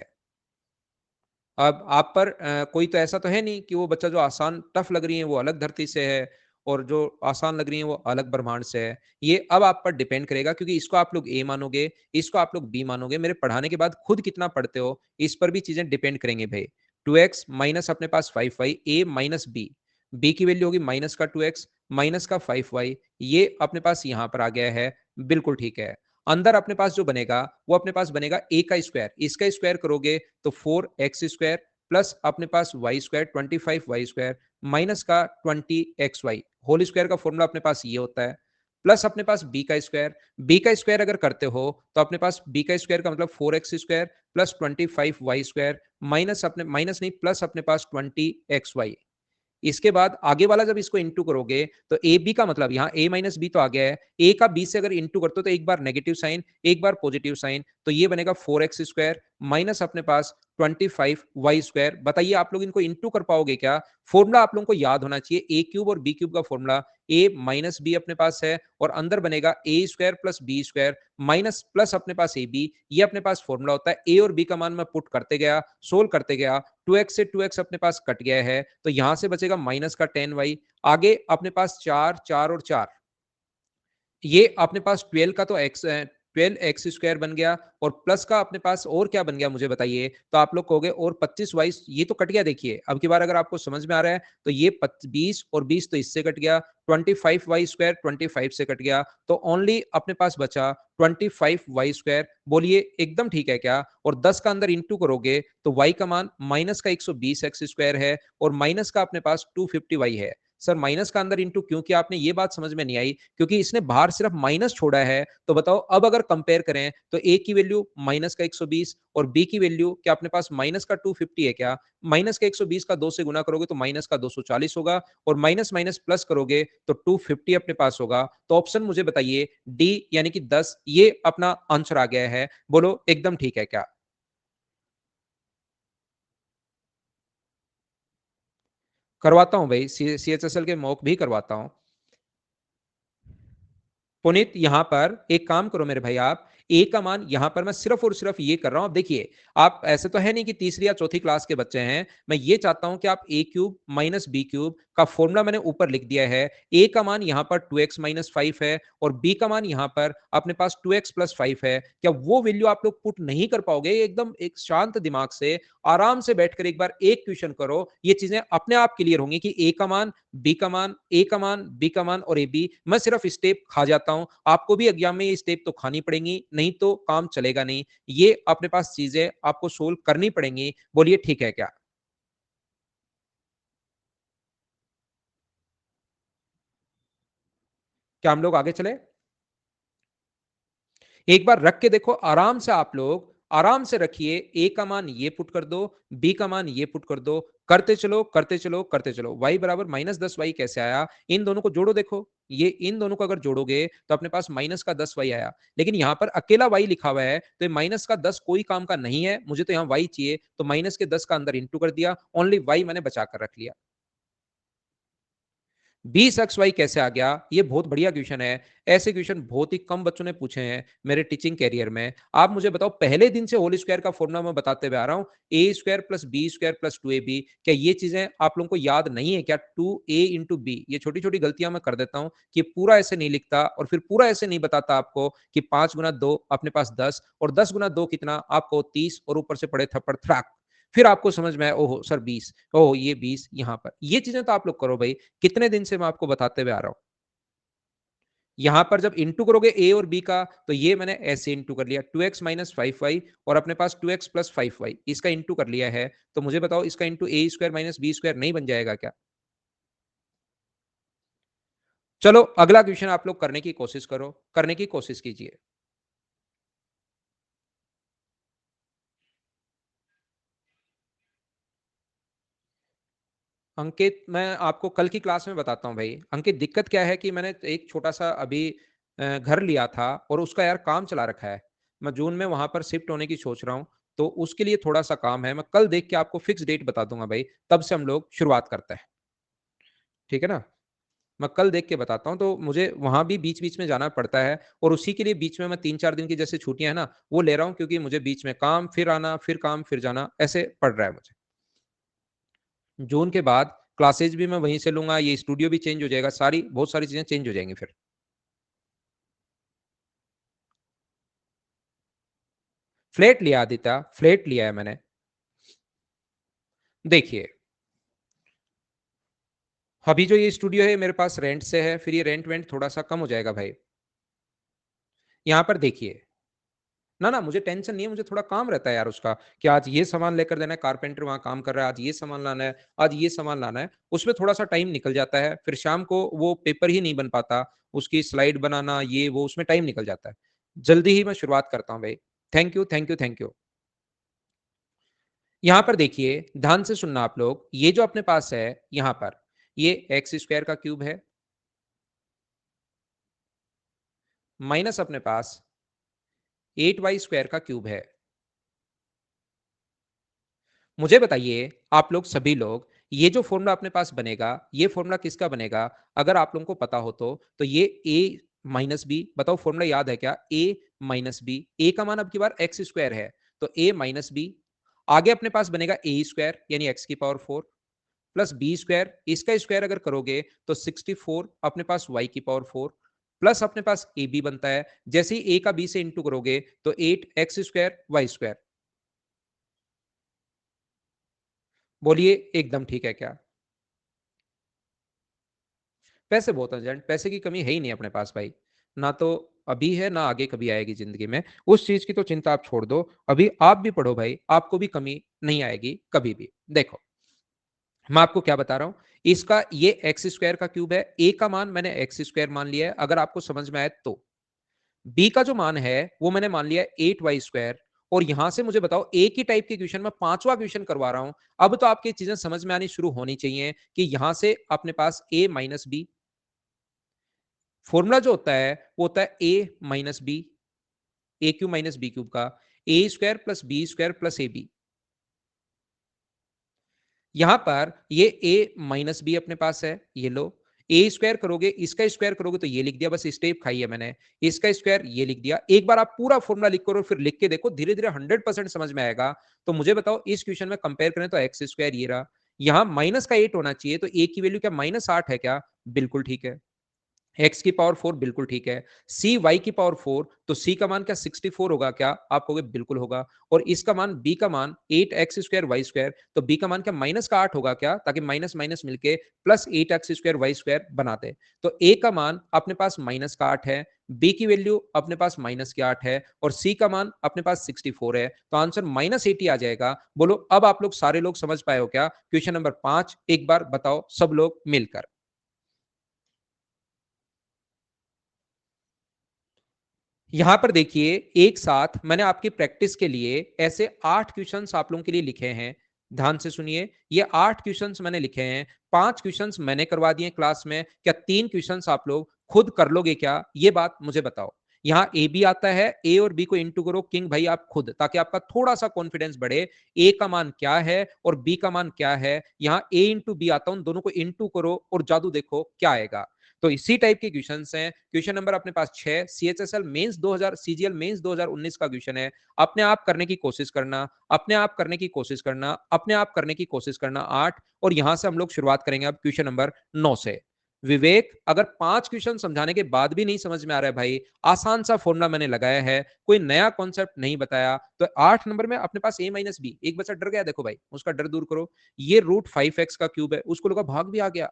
S2: अब आप पर कोई तो ऐसा तो है नहीं कि वो बच्चा जो आसान टफ लग रही है वो अलग धरती से है और जो आसान लग रही है वो अलग ब्रह्मांड से है। ये अब आप पर डिपेंड करेगा, क्योंकि इसको आप लोग ए मानोगे, इसको आप लोग बी मानोगे, मेरे पढ़ाने के बाद खुद कितना पढ़ते हो इस पर भी चीजें डिपेंड करेंगे भाई। 2x माइनस अपने पास 5y, ए माइनस बी, बी की वैल्यू होगी माइनस का 2x माइनस का 5y, ये अपने पास यहां पर आ गया है। बिल्कुल ठीक है। अंदर अपने पास जो बनेगा वो अपने पास बनेगा ए का स्क्वायर, इसका स्क्वायर करोगे तो 4x स्क्वायर प्लस अपने पास Y square 25y square minus का 20xy, होल स्क्वायर का फॉर्मूला अपने पास ये होता है। प्लस अपने पास बी का स्क्वायर, बी का स्क्वायर अगर करते हो तो अपने पास बी का स्क्वायर का मतलब 4x square plus 25y square minus अपने माइनस नहीं प्लस अपने पास 20xy। इसके बाद आगे वाला जब इसको इंटू करोगे तो ए बी का मतलब यहाँ ए माइनस बी तो आ गया है, ए का बी से अगर इंटू करते हो तो एक बार नेगेटिव साइन एक बार पॉजिटिव साइन, तो ये बनेगा 4x स्क्वायर माइनस अपने पास 25y स्क्वायर। बताइए आप लोग इनको इंटू कर पाओगे क्या? फॉर्मूला आप लोगों को याद होना चाहिए, ए क्यूब और बी क्यूब का फॉर्मूला ए माइनस बी अपने पास है और अंदर बनेगा A square plus B square minus plus अपने पास ए बी, ये अपने पास फॉर्मूला होता है। ए और बी का मान मैं पुट करते गया, सोल्व करते गया, 2x से 2x अपने पास कट गया है तो यहां से बचेगा माइनस का 10y। आगे अपने पास 4 4 और 4, ये अपने पास 12 का तो एक्स 12x स्क्वायर बन गया और प्लस का अपने पास और क्या बन गया मुझे बताइए? तो आप लोग कहोगे और 25y, ये तो कट गया। देखिए अब की बार अगर आपको समझ में आ रहा है तो ये 20 और 20 तो इससे कट गया, 25y स्क्वायर 25 से कट गया, तो ओनली अपने पास बचा 25y स्क्वायर। बोलिए एकदम ठीक है क्या? और 10 का अंदर इंटू करोगे तो y का मान माइनस का 120x स्क्वायर है और माइनस का अपने पास 250y है। सर माइनस का अंदर इंटू क्यों किया आपने? ये बात समझ में नहीं आई, क्योंकि इसने बाहर सिर्फ माइनस छोड़ा है। तो बताओ अब अगर कंपेयर करें तो ए की वैल्यू माइनस का 120 और बी की वैल्यू क्या अपने पास माइनस का 250 है क्या? माइनस का 120 का 2 से गुना करोगे तो माइनस का 240 होगा और माइनस माइनस प्लस करोगे तो 250 अपने पास होगा। तो ऑप्शन मुझे बताइए डी यानी कि 10, ये अपना आंसर आ गया है। बोलो एकदम ठीक है क्या? करवाता हूं भाई, सीएचएसएल के मॉक भी करवाता हूं। पुनीत यहां पर एक काम करो मेरे भाई, आप ए का मान यहां पर मैं सिर्फ और सिर्फ ये कर रहा हूं। अब देखिए आप ऐसे तो है नहीं कि तीसरी या चौथी क्लास के बच्चे हैं, मैं ये चाहता हूं कि आप ए क्यूब माइनस बी क्यूब का फॉर्मूला मैंने ऊपर लिख दिया है। ए का मान यहां पर 2x माइनस 5 है और बी का मान यहां पर अपने पास 2x प्लस 5 है। क्या वो वैल्यू आप लोग पुट नहीं कर पाओगे? एकदम एक शांत दिमाग से आराम से बैठकर एक बार एक क्वेश्चन करो, ये चीजें अपने आप क्लियर होंगी कि ए का मान, बी का मान, ए का मान, बी का मान और ए बी। मैं सिर्फ स्टेप खा जाता हूं, आपको भी एग्जाम में ये स्टेप तो खानी पड़ेंगी, नहीं तो काम चलेगा नहीं। ये अपने पास चीजें आपको सोल्व करनी पड़ेंगी। बोलिए ठीक है क्या? क्या हम लोग आगे चले? एक बार रख के देखो आराम से आप लोग, आराम से रखिए, ए का मान ये पुट कर दो, बी का मान ये पुट कर दो, करते चलो, करते चलो, करते चलो। y बराबर -10y कैसे आया? इन दोनों को जोड़ो देखो, ये इन दोनों को अगर जोड़ोगे तो अपने पास माइनस का 10y आया। लेकिन यहाँ पर अकेला y लिखा हुआ है, तो ये माइनस का 10 कोई काम का नहीं है, मुझे तो यहाँ y चाहिए, तो माइनस के 10 का अंदर इंटू कर दिया, ओनली y मैंने बचा कर रख लिया। 20xy कैसे आ गया? ये बहुत बढ़िया क्वेश्चन है। ऐसे क्वेश्चन बहुत ही कम बच्चों ने पूछे हैं मेरे टीचिंग कैरियर में। आप मुझे बताओ, पहले दिन से होल स्क्वायर का फॉर्मूला मैं बताते हुए आ रहा हूँ, A square plus B square plus 2ab। क्या ये चीजें आप लोगों को याद नहीं है क्या? 2a इंटू बी, ये छोटी छोटी गलतियां मैं कर देता हूँ कि पूरा ऐसे नहीं लिखता और फिर पूरा ऐसे नहीं बताता आपको कि 5 गुना 2 अपने पास 10 और 10 गुना 2 कितना? आपको 30 और ऊपर से पड़े थप्पड़ थ्राक। फिर आपको समझ में आया, ओहो सर 20, ओहो ये 20 यहां पर। ये चीजें तो आप लोग करो भाई, कितने दिन से मैं आपको बताते हुए आ रहा हूं। यहां पर जब इंटू करोगे ए और बी का, तो ये मैंने ऐसे इंटू कर लिया, 2x माइनस 5y और अपने पास 2x प्लस 5y, इसका इंटू कर लिया है। तो मुझे बताओ, इसका इंटू ए स्क्वायर माइनस बी स्क्वायर नहीं बन जाएगा क्या? चलो अगला क्वेश्चन आप लोग करने की कोशिश करो, करने की कोशिश कीजिए। अंकित, मैं आपको कल की क्लास में बताता हूँ भाई। अंकित, दिक्कत क्या है कि मैंने एक छोटा-सा अभी घर लिया था और उसका यार काम चला रखा है। मैं जून में वहाँ पर शिफ्ट होने की सोच रहा हूँ, तो उसके लिए थोड़ा-सा काम है। मैं कल देख के आपको फिक्स डेट बता दूँगा भाई, तब से हम लोग शुरुआत करते हैं। ठीक है ना? मैं कल देख के बताता हूँ, तो मुझे वहाँ भी बीच-बीच में जाना पड़ता है और उसी के लिए बीच में मैं 3-4 दिन की जैसे छुट्टियाँ हैं ना, वो ले रहा हूँ, क्योंकि मुझे बीच में काम, फिर आना, फिर काम, फिर जाना, ऐसे पड़ रहा है मुझे। जून के बाद क्लासेज भी मैं वहीं से लूँगा, ये स्टूडियो भी चेंज हो जाएगा, सारी बहुत सारी चीज़ें चेंज हो जाएँगी फिर। फ्लैट लिया आदित्य, फ्लैट लिया है मैंने। देखिए, अभी जो ये स्टूडियो है मेरे पास रेंट से है, फिर ये रेंट-वेंट थोड़ा-सा कम हो जाएगा भाई। यहाँ पर देखिए, ना, ना मुझे टेंशन नहीं है, मुझे थोड़ा काम रहता है यार उसका, कि आज ये सामान लेकर देना है, कारपेंटर वहाँ काम कर रहा है, आज ये सामान लाना है, आज ये सामान लाना है, उसमें थोड़ा-सा टाइम निकल जाता है, फिर शाम को वो पेपर ही नहीं बन पाता, उसकी स्लाइड बनाना, ये वो, उसमें टाइम निकल जाता है। जल्दी ही मैं शुरुआत करता हूँ भाई। Thank you, thank you, thank you. यहाँ पर देखिए, ध्यान से सुनना आप लोग, ये जो अपने पास है, यहाँ पर, ये एक्स स्क्वायर का क्यूब है, माइनस अपने पास 8y स्क्वायर का क्यूब है। मुझे बताइए, आप लोग सभी लोग, ये जो फ़ॉर्मूला अपने पास बनेगा, ये फ़ॉर्मूला किसका बनेगा? अगर आप लोगों को पता हो तो ये a माइनस बी, बताओ फ़ॉर्मूला याद है क्या? a माइनस बी, a का मान अब की बार x स्क्वायर है, तो a माइनस बी, आगे अपने पास बनेगा a स्क्वायर यानी x की पावर 4 प्लस बी स्क्वायर, इसका स्क्वायर अगर करोगे तो 64 अपने पास y की पावर 4 प्लस अपने पास ए बी बनता है। जैसे ही a का b से इंटू करोगे तो 8x स्क्वायर y स्क्वायर। बोलिए एकदम ठीक है क्या? पैसे बहुत अर्जेंट, पैसे की कमी है ही नहीं अपने पास भाई। ना तो अभी है, ना आगे कभी आएगी ज़िंदगी में। उस चीज़ की तो चिंता आप छोड़ दो। अभी आप भी पढ़ो भाई, आपको भी कमी नहीं आएगी कभी भी। देखो, मैं आपको क्या बता रहा हूँ, इसका ये एक्स स्क्वायर का क्यूब है, ए का मान मैंने एक्स स्क्वायर मान लिया है, अगर आपको समझ में आए तो। बी का जो मान है, वो मैंने मान लिया है 8y स्क्वायर, और यहां से मुझे बताओ, एक ही टाइप के क्वेश्चन में 5वां क्वेश्चन करवा रहा हूं। अब तो आपकी चीजें समझ में आनी शुरू होनी चाहिए कि यहां से अपने पास a माइनस बी, फॉर्मूला जो होता है वो होता है A minus B, A cube minus B cube का, A square plus B square plus A B. यहां पर ये ए माइनस बी अपने पास है, ये लो, ए स्क्वायर करोगे, इसका स्क्वायर करोगे तो ये लिख दिया, बस स्टेप खाई है मैंने, इसका स्क्वायर ये लिख दिया। एक बार आप पूरा फॉर्मूला लिख करो, फिर लिख के देखो, धीरे धीरे 100% समझ में आएगा। तो मुझे बताओ, इस क्वेश्चन में कंपेयर करें तो एक्स स्क्वायर ये रहा, यहां माइनस का 8 होना चाहिए, तो ए की वैल्यू क्या -8 है क्या? बिल्कुल ठीक है। एक्स की पावर 4 बिल्कुल ठीक है। सी वाई की पावर 4, तो सी का मान क्या 64 होगा क्या? आप कहोगे बिल्कुल होगा। और इसका मान बी का मान 8 एक्स स्क्वायर वाई स्क्वायर, तो बी का मान क्या माइनस का 8 होगा क्या? ताकि माइनस माइनस मिलके plus 8 x square y square बनाते। तो ए का मान अपने पास माइनस का 8 है, बी की वैल्यू अपने पास माइनस की 8 है, और सी का मान अपने पास 64 है, तो आंसर -80 आ जाएगा। बोलो अब आप लोग सारे लोग समझ पाए हो क्या? क्वेश्चन नंबर 5 एक बार बताओ सब लोग मिलकर। यहां पर देखिए, एक साथ मैंने आपकी प्रैक्टिस के लिए ऐसे 8 क्वेश्चंस आप लोगों के लिए लिखे हैं। ध्यान से सुनिए, ये 8 क्वेश्चंस मैंने लिखे हैं। 5 क्वेश्चंस मैंने करवा दिए क्लास में। क्या 3 क्वेश्चंस आप लोग खुद कर लोगे क्या? ये बात मुझे बताओ। यहाँ ए बी आता है, ए और बी को इंटू करो किंग भाई आप खुद, ताकि आपका थोड़ा सा कॉन्फिडेंस बढ़े। ए का मान क्या है और बी का मान क्या है। यहाँ ए इंटू बी आता है, उन दोनों को इंटू करो और जादू देखो क्या आएगा। तो इसी टाइप के क्वेश्चंस हैं। क्वेश्चन नंबर अपने पास 6 सीएचएसएल मेंस 2000 सीजीएल मेंस 2019 का क्वेश्चन है। अपने आप करने की कोशिश करना, अपने आप करने की कोशिश करना, अपने आप करने की कोशिश करना 8। और यहां से हम लोग शुरुआत करेंगे अब क्वेश्चन नंबर 9 से। विवेक, अगर 5 क्वेश्चन समझाने के बाद भी नहीं समझ में आ रहा है भाई, आसान सा फॉर्मूला मैंने लगाया है, कोई नया कॉन्सेप्ट नहीं बताया, तो 8 नंबर में अपने पास a माइनस बी। एक बच्चा डर गया, देखो भाई उसका डर दूर करो। ये रूट 5x का क्यूब है, उसको लगा भाग भी आ गया,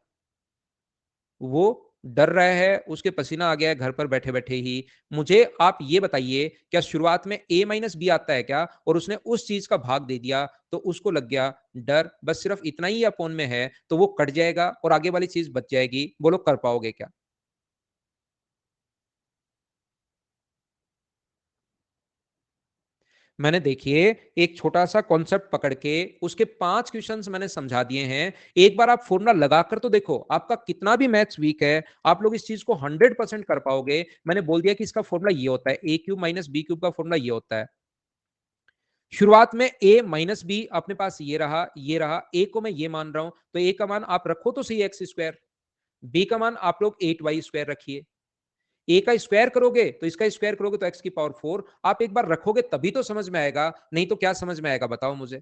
S2: वो डर रहा है, उसके पसीना आ गया है घर पर बैठे बैठे ही। मुझे आप ये बताइए, क्या शुरुआत में a माइनस बी आता है क्या, और उसने उस चीज का भाग दे दिया तो उसको लग गया डर, बस सिर्फ इतना ही अपोन में है तो वो कट जाएगा और आगे वाली चीज बच जाएगी। बोलो कर पाओगे क्या? मैंने देखिए एक छोटा सा कॉन्सेप्ट पकड़ के उसके 5 क्वेश्चंस मैंने समझा दिए हैं। एक बार आप फॉर्मूला लगाकर तो देखो, आपका कितना भी मैथ्स वीक है, आप लोग इस चीज को 100% कर पाओगे। मैंने बोल दिया कि इसका फॉर्मूला ये होता है, A cube minus B cube का फॉर्मूला ये होता है। शुरुआत में ए माइनस बी अपने पास ये रहा, ये रहा। ए को मैं ये मान रहा हूं, तो ए का मान आप रखो तो सही एक्स स्क्वायर, बी का मान आप लोग 8y स्क्वायर रखिए। ए का स्क्वायर करोगे तो इसका स्क्वायर करोगे तो एक्स की पावर 4। आप एक बार रखोगे तभी तो समझ में आएगा, नहीं तो क्या समझ में आएगा बताओ मुझे।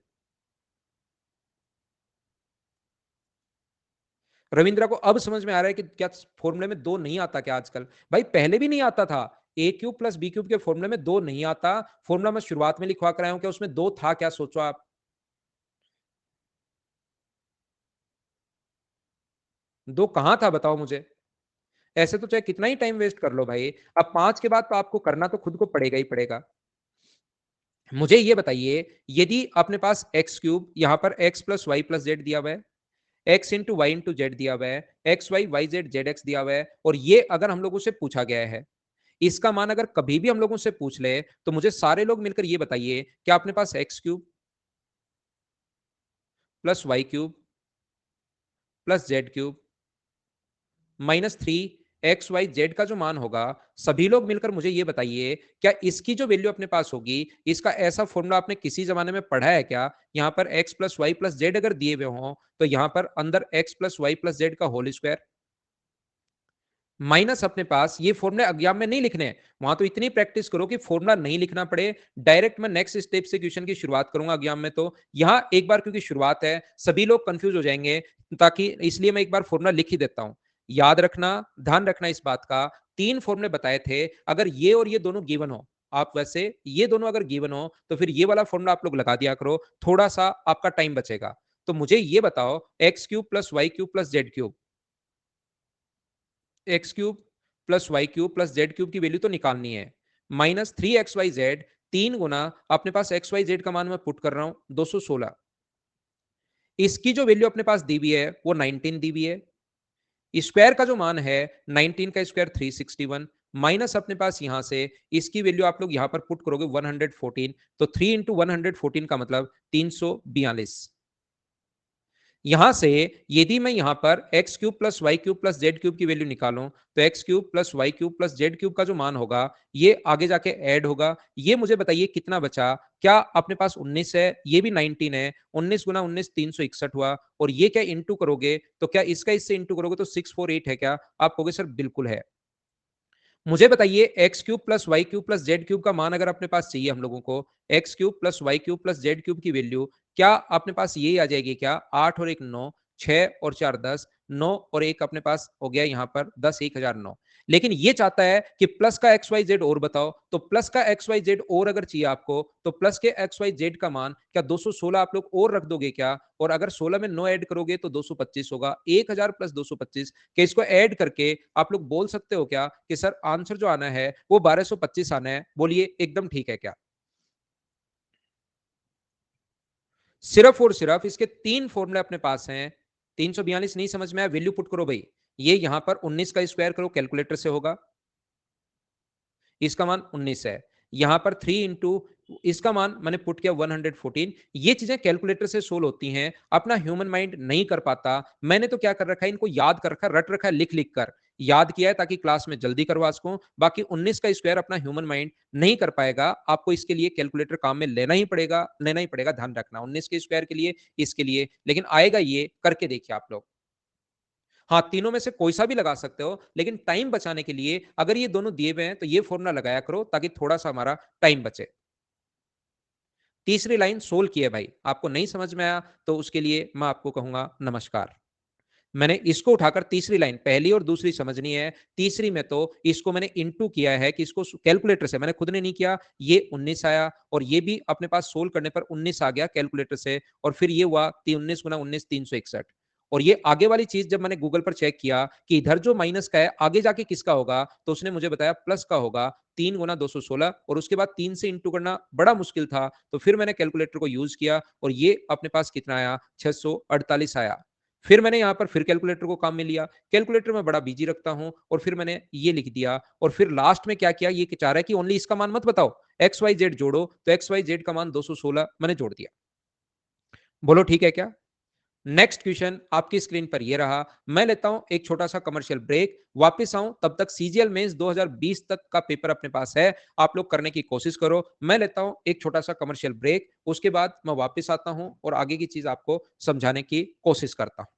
S2: रविंद्र को अब समझ में आ रहा है कि क्या फॉर्मूले में दो नहीं आता क्या आजकल? भाई पहले भी नहीं आता था। ए क्यूब प्लस बी क्यूब के फॉर्मूले में दो नहीं आता। फॉर्मूला मैं शुरुआत में लिखवा कर आया हूं, क्या उसमें दो था क्या? सोचो आप। दो कहां था बताओ मुझे। ऐसे तो चाहे कितना ही टाइम वेस्ट कर लो भाई, अब 5 के बाद तो आपको करना तो खुद को पड़ेगा ही पड़ेगा। मुझे ये बताइए, यदि अपने पास एक्स क्यूब, यहां पर x plus Y plus z दिया हुआ है, x into y into z दिया हुआ है, x Y Y Z Z x दिया हुआ है, और ये अगर हम लोगों से पूछा गया है, इसका मान अगर कभी भी हम लोगों से पूछ ले, तो मुझे सारे लोग मिलकर ये बताइए, क्या अपने पास X cube plus Y cube plus Z cube minus 3 XY Z का जो मान होगा, सभी लोग मिलकर मुझे ये बताइए, क्या इसकी जो वैल्यू अपने पास होगी, इसका ऐसा फॉर्मूला आपने किसी जमाने में पढ़ा है क्या? यहां पर x plus Y plus z अगर दिए हुए हों, तो यहां पर अंदर x plus Y plus Z का होल स्क्वायर माइनस अपने पास ये फॉर्मूला एग्जाम में नहीं लिखने हैं। वहां तो इतनी प्रैक्टिस करो कि फॉर्मूला नहीं लिखना पड़े। डायरेक्ट मैं नेक्स्ट स्टेप से क्वेश्चन की शुरुआत करूंगा एग्जाम में। तो यहां एक बार क्योंकि शुरुआत है, सभी लोग कंफ्यूज हो जाएंगे, ताकि इसलिए मैं एक बार फॉर्मूला लिख ही देता हूं। याद रखना, ध्यान रखना इस बात का। 3 फॉर्मूले बताए थे, अगर ये और ये दोनों गिवन हो, आप वैसे ये दोनों अगर गिवन हो तो फिर ये वाला फॉर्मूला आप लोग लगा दिया करो, थोड़ा सा आपका टाइम बचेगा। तो मुझे ये बताओ, x cube plus Y cube plus Z cube, x cube plus Y cube plus Z cube की वैल्यू तो निकालनी है। -3 XYZ, 3 गुना अपने पास एक्स वाई जेड का मान मैं पुट कर रहा हूं 216। इसकी जो वैल्यू अपने पास दी हुई है वो 19 दी हुई है। स्क्वायर का जो मान है 19 का स्क्वायर 361, माइनस अपने पास यहां से इसकी वैल्यू आप लोग यहां पर पुट करोगे 114। तो 3 इंटू 114 का मतलब 342। यहां से यदि मैं यहां पर x cube plus Y cube plus Z cube की वैल्यू निकालूं, तो x cube plus Y cube plus Z cube का जो मान होगा, ये आगे जाके ऐड होगा। ये मुझे बताइए कितना बचा? क्या अपने पास 19 है, ये भी 19 है, 19 गुना 19 361 हुआ, और ये क्या इंटू करोगे तो क्या इसका इससे इंटू करोगे तो 648 है क्या? आप कहोगे सर बिल्कुल है। मुझे बताइए, x cube plus Y cube plus Z cube का मान अगर अपने पास चाहिए हम लोगों को, x cube plus Y cube plus Z cube की वैल्यू, क्या अपने पास ये आ जाएगी क्या? 8 और 1 9, 6 और 4 10, 9 और 1 अपने पास हो गया यहाँ पर 10, 1009। लेकिन ये चाहता है कि प्लस का एक्स वाई जेड और बताओ, तो प्लस का एक्स वाई जेड और अगर चाहिए आपको, तो प्लस के एक्स वाई जेड का मान क्या 216 आप लोग और रख दोगे क्या? और अगर 16 में 9 ऐड करोगे तो 225 होगा। 1000 प्लस 225, क्या इसको ऐड करके आप लोग बोल सकते हो क्या कि सर आंसर जो आना है वो 1225 आना है? बोलिए एकदम ठीक है क्या? सिर्फ और सिर्फ इसके 3 फॉर्मूले अपने पास हैं। 342 नहीं समझ में आया, वैल्यू पुट करो भाई। ये यहां पर 19 का स्क्वायर करो, कैलकुलेटर से होगा। इसका मान 19 है। यहाँ पर 3 इंटू इसका मान मैंने पुट किया 114। ये चीज़ें कैलकुलेटर से सोल्व होती हैं, अपना ह्यूमन माइंड नहीं कर पाता। मैंने तो क्या कर रखा है, इनको याद कर रखा है, रट रखा है लिख-लिख कर। याद किया है ताकि क्लास में जल्दी करवा सकूँ। बाकी 19 का स्क्वायर अपना ह्यूमन माइंड नहीं कर पाएगा। आपको इसके लिए कैलकुलेटर काम में लेना ही पड़ेगा, ध्यान रखना। 19 के स्क्वायर के लिए, इसके लिए, लेकिन आएगा ये, करके देखिए आप लोग। हाँ, तीनों में से कोई-सा भी लगा सकते हो, लेकिन टाइम बचाने के लिए अगर ये दोनों दिए हुए हैं, तो ये फ़ॉर्मूला लगाया करो ताकि थोड़ा-सा हमारा टाइम बचे। तीसरी लाइन सोल्व की है भाई, आपको नहीं समझ में आया तो उसके लिए मैं आपको कहूँगा नमस्कार। मैंने इसको उठाकर तीसरी लाइन, पहली और दूसरी समझनी है, तीसरी में तो इसको मैंने इंटू किया है कि इसको कैलकुलेटर से, मैंने खुद ने नहीं किया, ये 19 आया और ये भी अपने पास सोल्व करने पर 19 आ गया कैलकुलेटर से और फिर ये हुआ 19 गुना 19 361। और ये आगे वाली चीज जब मैंने गूगल पर चेक किया कि इधर जो माइनस का है आगे जाके किसका होगा, तो उसने मुझे बताया प्लस का होगा। 3 गुना 216 और उसके बाद 3 से इंटू करना बड़ा मुश्किल था, तो फिर मैंने कैलकुलेटर को यूज किया और ये अपने पास कितना आया, 648 आया। फिर मैंने यहाँ पर फिर कैलकुलेटर को काम में लिया। कैलकुलेटर में बड़ा बिजी रखता हूँ और फिर मैंने ये लिख दिया और फिर लास्ट में क्या किया, ये चाह रहा है कि ओनली इसका मान मत बताओ, एक्स वाई जेड जोड़ो, तो एक्स वाई जेड का मान 216 मैंने जोड़ दिया। बोलो ठीक है क्या? नेक्स्ट क्वेश्चन आपकी स्क्रीन पर ये रहा। मैं लेता हूं एक छोटा सा कमर्शियल ब्रेक, वापस आऊं तब तक सीजीएल मेंस 2020 तक का पेपर अपने पास है, आप लोग करने की कोशिश करो। मैं लेता हूं एक छोटा सा कमर्शियल ब्रेक, उसके बाद मैं वापस आता हूं और आगे की चीज आपको समझाने की कोशिश करता हूं।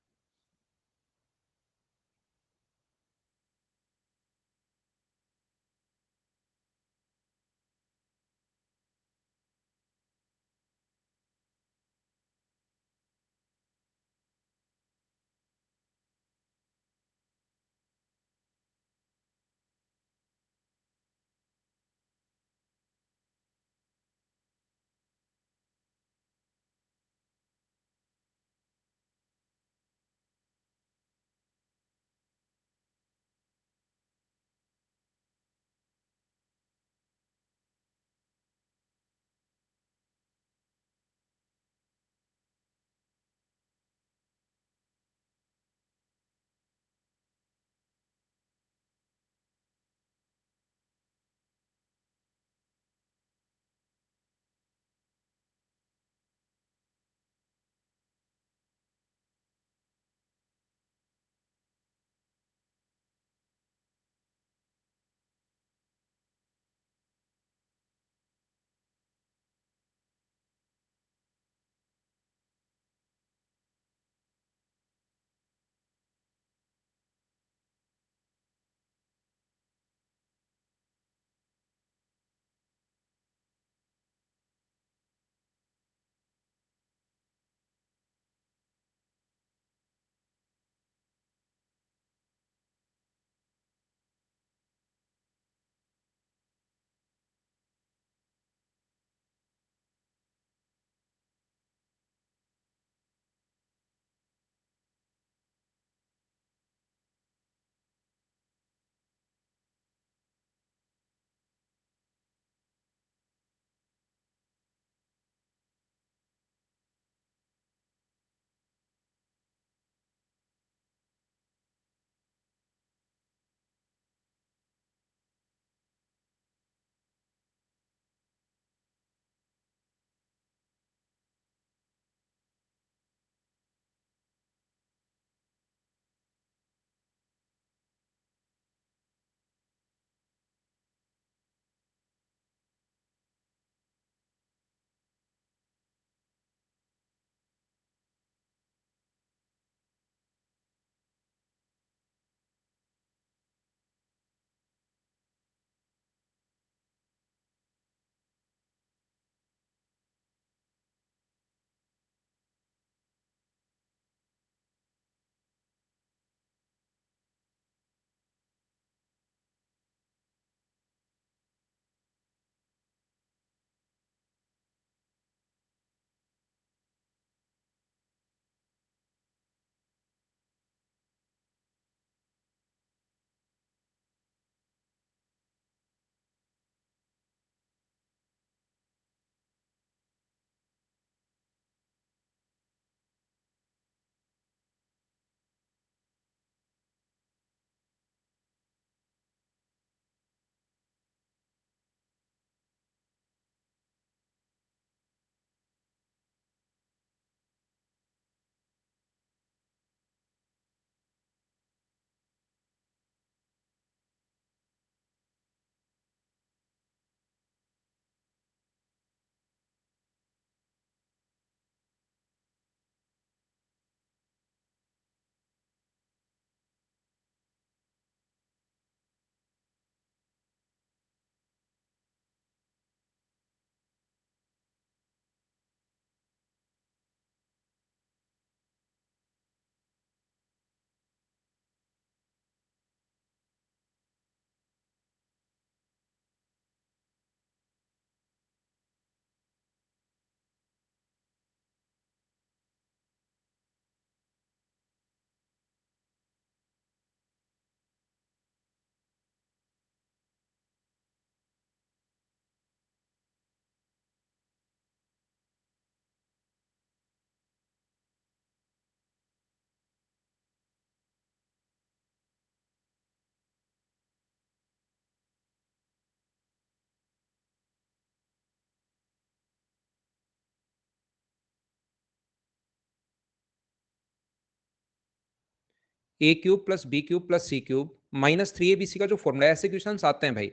S2: A cube plus B cube plus C cube minus 3abc का जो फॉर्मूला, ऐसे क्वेश्चन आते हैं भाई,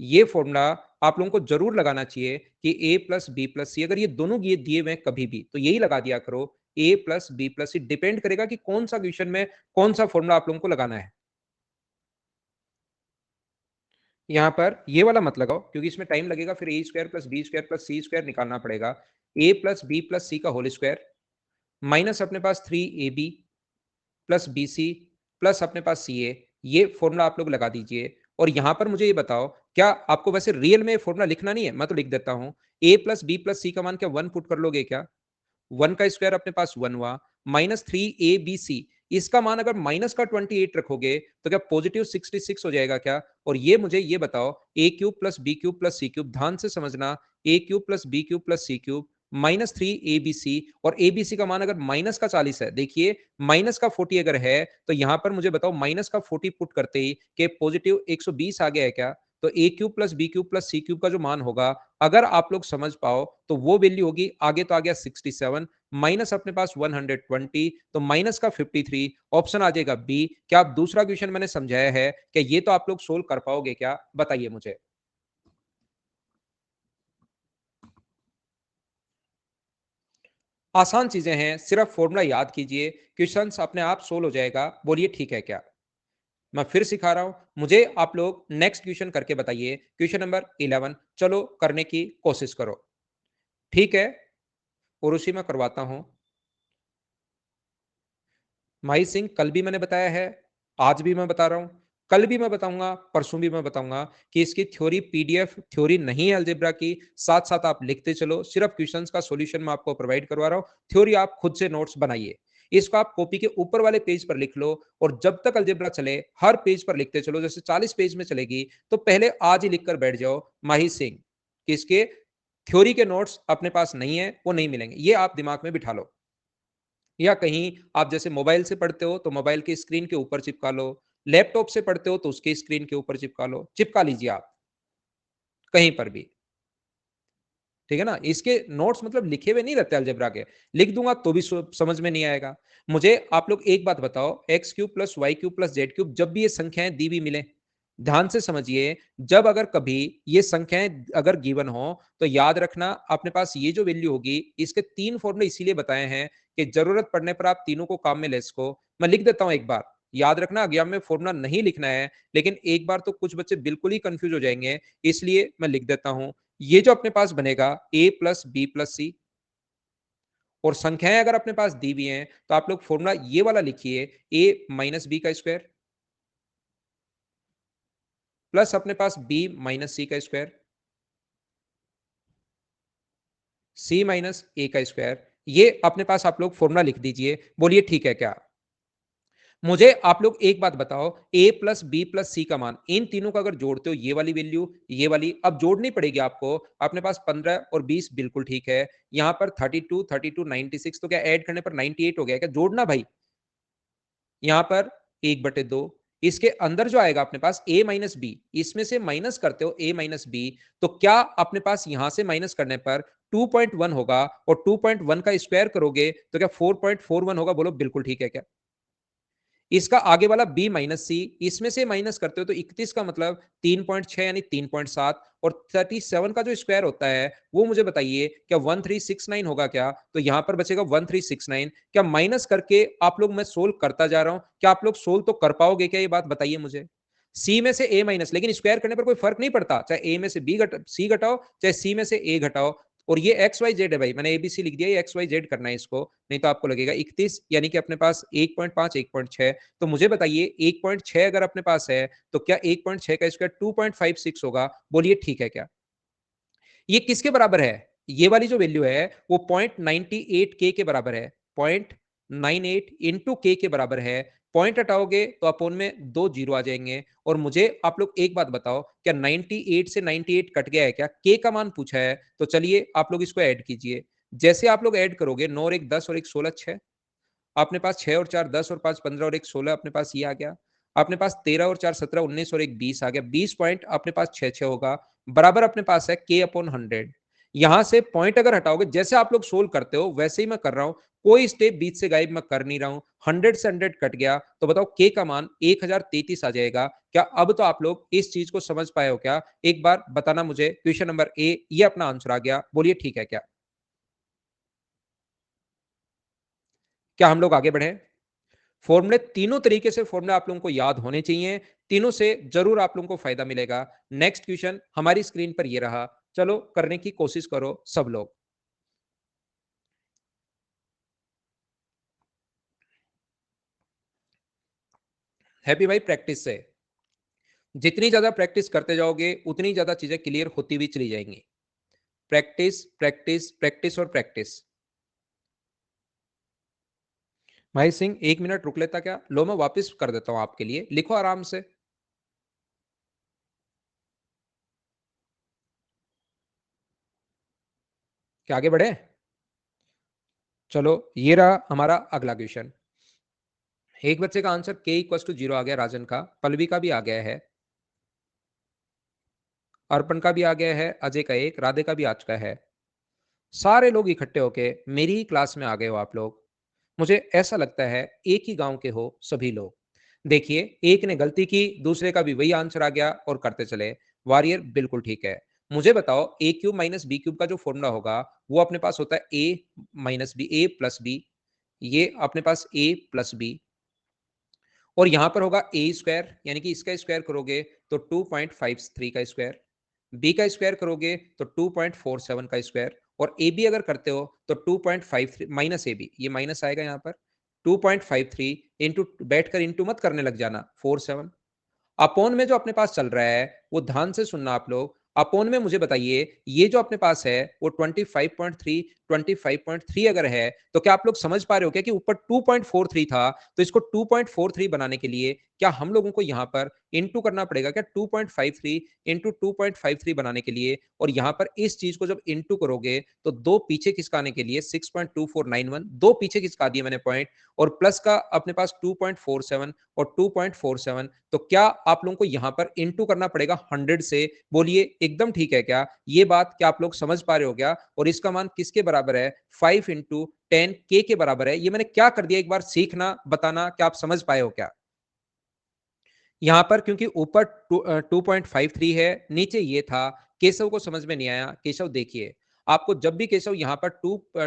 S2: ये फॉर्मूला आप लोगों को जरूर लगाना चाहिए कि a प्लस बी प्लस सी, अगर ये दोनों ये दिए हुए कभी भी, तो यही लगा दिया करो, a plus B plus c. Depend करेगा कि कौन सा क्वेश्चन में कौन सा फॉर्मूला आप लोगों को लगाना है। यहां पर ये वाला मत लगाओ क्योंकि इसमें टाइम लगेगा, फिर A square plus B square plus C square निकालना पड़ेगा। A plus B plus C का होल स्क्वायर माइनस अपने पास 3ab plus B C plus अपने पास सी ए, ये फॉर्मूला आप लोग लगा दीजिए। और यहां पर मुझे ये बताओ, क्या आपको वैसे रियल में फॉर्मूला लिखना नहीं है? मैं तो लिख देता हूं, ए प्लस बी प्लस सी का मान क्या 1 पुट कर लोगे क्या? 1 का स्क्वायर अपने पास 1 हुआ, माइनस 3abc, इसका मान अगर माइनस का 28 रखोगे तो क्या पॉजिटिव 66 हो जाएगा क्या? और ये मुझे ये बताओ, A cube plus B cube plus C cube, ध्यान से समझना, A cube plus B cube plus C cube minus 3abc, और abc का मान अगर माइनस का 40 है, देखिए माइनस का 40 अगर है तो यहां पर मुझे बताओ माइनस का 40 पुट करते ही कि पॉजिटिव 120 आ गया है क्या? तो A cube plus B cube plus C cube का जो मान होगा, अगर आप लोग समझ पाओ तो वो वैल्यू होगी, आगे तो आ गया 67 माइनस अपने पास 120, तो माइनस का 53, ऑप्शन आ जाएगा बी। क्या आप दूसरा क्वेश्चन मैंने समझाया है कि ये तो आप लोग सोल्व कर पाओगे क्या? बताइए मुझे। आसान चीजें हैं, सिर्फ फॉर्मूला याद कीजिए, क्वेश्चंस अपने आप सोल्व हो जाएगा। बोलिए ठीक है क्या? मैं फिर सिखा रहा हूं, मुझे आप लोग नेक्स्ट क्वेश्चन करके बताइए, क्वेश्चन नंबर 11, चलो करने की कोशिश करो। ठीक है, और उसी में करवाता हूं। माही सिंह, कल भी मैंने बताया है, आज भी मैं बता रहा हूं, कल भी मैं बताऊंगा, परसों भी मैं बताऊंगा कि इसकी थ्योरी पीडीएफ थ्योरी नहीं है अलजेब्रा की, साथ साथ आप लिखते चलो, सिर्फ क्वेश्चंस का सॉल्यूशन मैं आपको प्रोवाइड करवा रहा हूं, थ्योरी आप खुद से नोट्स बनाइए। इसको आप कॉपी के ऊपर वाले पेज पर लिख लो, और जब तक अलजेब्रा चले हर पेज पर लिखते चलो। जैसे 40 पेज में चलेगी तो पहले आज ही लिखकर बैठ जाओ माही सिंह कि इसके थ्योरी के नोट्स अपने पास नहीं है, वो नहीं मिलेंगे, ये आप दिमाग में बिठा लो। या कहीं आप जैसे मोबाइल से पढ़ते हो तो मोबाइल के स्क्रीन के ऊपर चिपका लो, लैपटॉप से पढ़ते हो तो उसके स्क्रीन के ऊपर चिपका लो, चिपका लीजिए आप कहीं पर भी। ठीक है ना? इसके नोट्स मतलब लिखे हुए नहीं रहते अलजेब्रा के, लिख दूंगा तो भी समझ में नहीं आएगा। मुझे आप लोग एक बात बताओ, x cube plus Y cube plus Z cube, जब भी ये संख्याएं दी भी मिले, ध्यान से समझिए, जब अगर कभी ये संख्याएं अगर गिवन हो तो याद रखना अपने पास ये जो वैल्यू होगी, इसके तीन फॉर्मूले इसीलिए बताए हैं कि जरूरत पड़ने पर आप तीनों को काम में ले सको। मैं लिख देता हूं एक बार, याद रखना, एग्जाम में फॉर्मूला नहीं लिखना है, लेकिन एक बार तो कुछ बच्चे बिल्कुल ही कंफ्यूज हो जाएंगे, इसलिए मैं लिख देता हूं। ये जो अपने पास बनेगा a plus B plus C, और संख्याएं अगर अपने पास दी हुई हैं तो आप लोग फॉर्मूला ये वाला लिखिए, a माइनस बी का स्क्वायर प्लस अपने पास b माइनस सी का स्क्वायर, c माइनस ए का स्क्वायर। ये अपने पास आप लोग फॉर्मूला लिख दीजिए। बोलिए ठीक है क्या? मुझे आप लोग एक बात बताओ, a plus B plus C का मान, इन तीनों का अगर जोड़ते हो, ये वाली वैल्यू, ये वाली, अब जोड़नी पड़ेगी आपको। अपने पास 15 और 20 बिल्कुल ठीक है, यहां पर 32 32 96, तो क्या ऐड करने पर 98 हो गया क्या? जोड़ना भाई, यहां पर 1/2, इसके अंदर जो आएगा अपने पास a माइनस बी, इसमें से माइनस करते हो a माइनस बी, तो क्या अपने पास यहां से माइनस करने पर 2.1 होगा, और 2.1 का स्क्वायर करोगे तो क्या 4.41 होगा? बोलो बिल्कुल ठीक है क्या? इसका आगे वाला b माइनस सी, इसमें से माइनस करते हो तो 31 का मतलब 3.6 यानी 3.7, और 37 का जो स्क्वायर होता है वो मुझे बताइए क्या 1369 होगा क्या? तो यहां पर बचेगा 1369। क्या माइनस करके आप लोग, मैं सोल्व करता जा रहा हूं, क्या आप लोग सोल्व तो कर पाओगे क्या? ये बात बताइए मुझे। सी में से ए माइनस, लेकिन स्क्वायर करने पर कोई फर्क नहीं पड़ता, चाहे ए में से बी सी घटाओ, चाहे सी में से ए घटाओ। और ये एक्स वाई जेड है भाई, मैंने एबीसी लिख दिया, ये एक्स वाई जेड करना है इसको, नहीं तो आपको लगेगा 31, यानी कि अपने पास 1.5 1.6। तो मुझे बताइए 1.6 अगर अपने पास है तो क्या 1.6 का स्क्वायर 2.56 होगा? बोलिए ठीक है क्या? ये किसके बराबर है? ये वाली जो वैल्यू है वो 0.98 के बराबर है, 0.98 इंटू के बराबर है। पॉइंट हटाओगे तो अपोन में 2 जीरो आ जाएंगे। और मुझे आप लोग एक बात बताओ, क्या 98 से 98 कट गया है क्या? के का मान पूछा है, तो चलिए आप लोग इसको ऐड कीजिए। जैसे आप लोग ऐड करोगे, 9 और 1 10 और 1 16 6, अपने पास 6 और 4 10 और 5 15 और 1 16, अपने पास ये आ गया। अपने पास 13 और 4 17 19 और 1 20 आ गया। 20 पॉइंट अपने पास 6 6 होगा, बराबर अपने पास है k अपॉन 100। यहां से पॉइंट अगर हटाओगे, जैसे आप लोग सोल्व करते हो वैसे ही मैं कर रहा हूं, कोई स्टेप बीच से गायब मैं कर नहीं रहा हूं। 100 से 100 कट गया तो बताओ के का मान 1033 आ जाएगा। क्या अब तो आप लोग इस चीज को समझ पाए हो क्या? एक बार बताना मुझे। क्वेश्चन नंबर ए ये अपना आंसर आ गया, बोलिए ठीक है क्या? क्या हम लोग आगे बढ़े? फॉर्मूले तीनों तरीके से फॉर्मूले आप लोगों को याद होने चाहिए, तीनों से जरूर आप लोगों को फायदा मिलेगा। नेक्स्ट क्वेश्चन हमारी स्क्रीन पर ये रहा, चलो करने की कोशिश करो सब लोग। हैप्पी भाई प्रैक्टिस से, जितनी ज्यादा प्रैक्टिस करते जाओगे उतनी ज्यादा चीजें क्लियर होती भी चली जाएंगी। प्रैक्टिस प्रैक्टिस प्रैक्टिस और प्रैक्टिस। भाई सिंह 1 मिनट रुक लेता क्या? लो मैं वापस कर देता हूं आपके लिए, लिखो आराम से। क्या आगे बढ़े? चलो ये रहा हमारा अगला क्वेश्चन। एक बच्चे का आंसर के इक्वल टू 0 आ गया, राजन का, पल्लवी का भी आ गया है, अर्पण का भी आ गया है, अजय का एक, राधे का भी आज का है। सारे लोग इकट्ठे होके मेरी ही क्लास में आ गए हो आप लोग। मुझे ऐसा लगता है एक ही गांव के हो सभी लोग। देखिए एक ने गलती की, दूसरे का भी वही आंसर आ गया और करते चले। वॉरियर बिल्कुल ठीक है। मुझे बताओ A cube minus B cube का जो फॉर्मूला होगा वो अपने पास होता है A minus B, A plus B. ये अपने पास ए प्लस बी, और यहां पर होगा ए स्क्वायर, यानी कि इसका स्क्वायर करोगे तो 2.53 का स्क्वायर, बी का स्क्वायर करोगे तो 2.47 का स्क्वायर, और ए बी अगर करते हो तो 2.53 माइनस ए बी, ये माइनस आएगा यहाँ पर 2.53 इंटू, बैठकर इंटू मत करने लग जाना, 47 अपोन में जो अपने पास चल रहा है वो ध्यान से सुनना आप लोग। अपोन में मुझे बताइए ये जो अपने पास है वो 25.3, 25.3 अगर है तो क्या आप लोग समझ पा रहे हो क्या कि ऊपर 2.43 था, तो इसको 2.43 बनाने के लिए क्या हम लोगों को यहाँ पर इंटू करना पड़ेगा क्या? 2.53 इंटू 2.53 बनाने के लिए, और यहाँ पर इस चीज को जब इंटू करोगे तो दो पीछे खिसकाने के लिए 6.2491, दो पीछे खिसका दिए मैंने पॉइंट, और प्लस का अपने पास 2.47 और 2.47, तो क्या आप लोगों को यहां पर इंटू करना पड़ेगा 100 से। बोलिए एकदम ठीक है क्या? ये बात क्या आप लोग समझ पा रहे हो क्या? और इसका मान किसके बराबर है? 5 इंटू 10 के बराबर है। ये मैंने क्या कर दिया, एक बार सीखना, बताना क्या आप समझ पाए हो क्या? यहां पर क्योंकि ऊपर 2.53 है, नीचे ये था, केशव को समझ में नहीं आया। केशव देखिए, आपको जब भी केशव यहां पर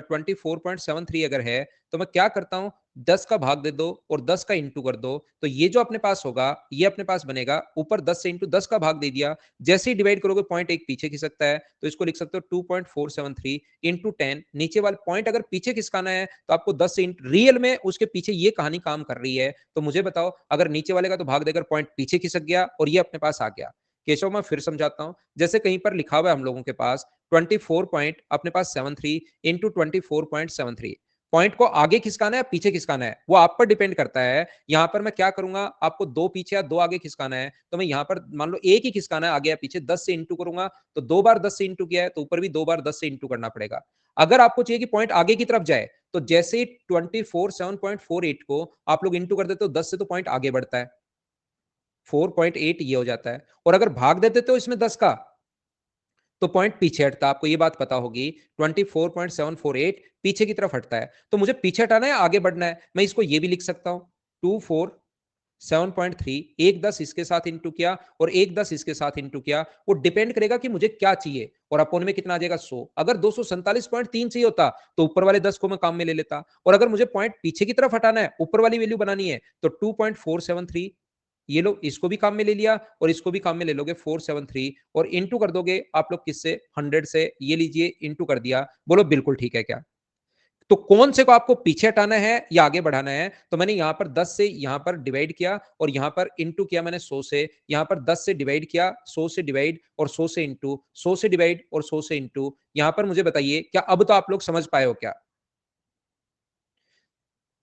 S2: 24.73 अगर है तो मैं क्या करता हूं, 10 का भाग दे दो और 10 का इंटू कर दो, तो ये जो अपने पास होगा ये अपने पास बनेगा, ऊपर 10 से इंटू 10 का भाग दे दिया, जैसे ही डिवाइड करोगे पॉइंट एक पीछे खिसकता है, तो इसको लिख सकते हो 2.473 इंटू 10। नीचे वाला पॉइंट अगर पीछे खिसकाना है तो आपको 10 से रियल में उसके पीछे ये कहानी काम कर रही है। तो मुझे बताओ अगर नीचे वाले का तो भाग देकर पॉइंट पीछे खिसक गया और ये अपने पास आ गया। केशव मैं फिर समझाता हूं, जैसे कहीं पर लिखा हुआ है हम लोगों के पास 24 पॉइंट अपने पास 73 इंटू 24.73, पॉइंट को आगे खिसकाना है पीछे खिसकाना है वो आप पर डिपेंड करता है। यहां पर मैं क्या करूंगा, आपको दो पीछे या दो आगे खिसकाना है, तो मैं यहां पर मान लो एक ही खिसकाना है आगे या पीछे, 10 से इंटू करूंगा, तो दो बार 10 से इंटू किया है तो ऊपर भी दो बार 10 से इंटू करना पड़ेगा। अगर आपको चाहिए कि पॉइंट आगे की तरफ जाए तो जैसे ही 24 को आप लोग इंटू कर देते हो 10 से, तो पॉइंट आगे बढ़ता है, 4.8 ये हो जाता है। और अगर भाग देते तो इसमें 10 का, तो पॉइंट पीछे हटता है, आपको ये बात पता होगी, 24.748 पीछे की तरफ हटता है। तो मुझे पीछे हटाना है आगे बढ़ना है, मैं इसको ये भी लिख सकता हूं 247.3, एक 10 इसके साथ इंटू किया और एक 10 इसके साथ इंटू किया, वो डिपेंड करेगा कि मुझे क्या चाहिए, और अपोन में कितना आ जाएगा 100। अगर 247.3 चाहिए होता तो ऊपर वाले 10 को मैं काम में ले लेता, और अगर मुझे पॉइंट पीछे की तरफ हटाना है, ऊपर वाली वैल्यू बनानी है, तो 2.473, ये लोग इसको भी काम में ले लिया और इसको भी काम में ले लोगे 473, और इंटू कर दोगे आप लोग किससे, 100 से। ये लीजिए इंटू कर दिया, बोलो बिल्कुल ठीक है क्या? तो कौन से को आपको पीछे हटाना है या आगे बढ़ाना है? तो मैंने यहां पर 10 से यहां पर डिवाइड किया और यहां पर इंटू किया मैंने 100 से, यहां पर 10 से डिवाइड किया, 100 से डिवाइड और 100 से इंटू, 100 से डिवाइड और 100 से इंटू। यहां पर मुझे बताइए क्या अब तो आप लोग समझ पाए हो क्या?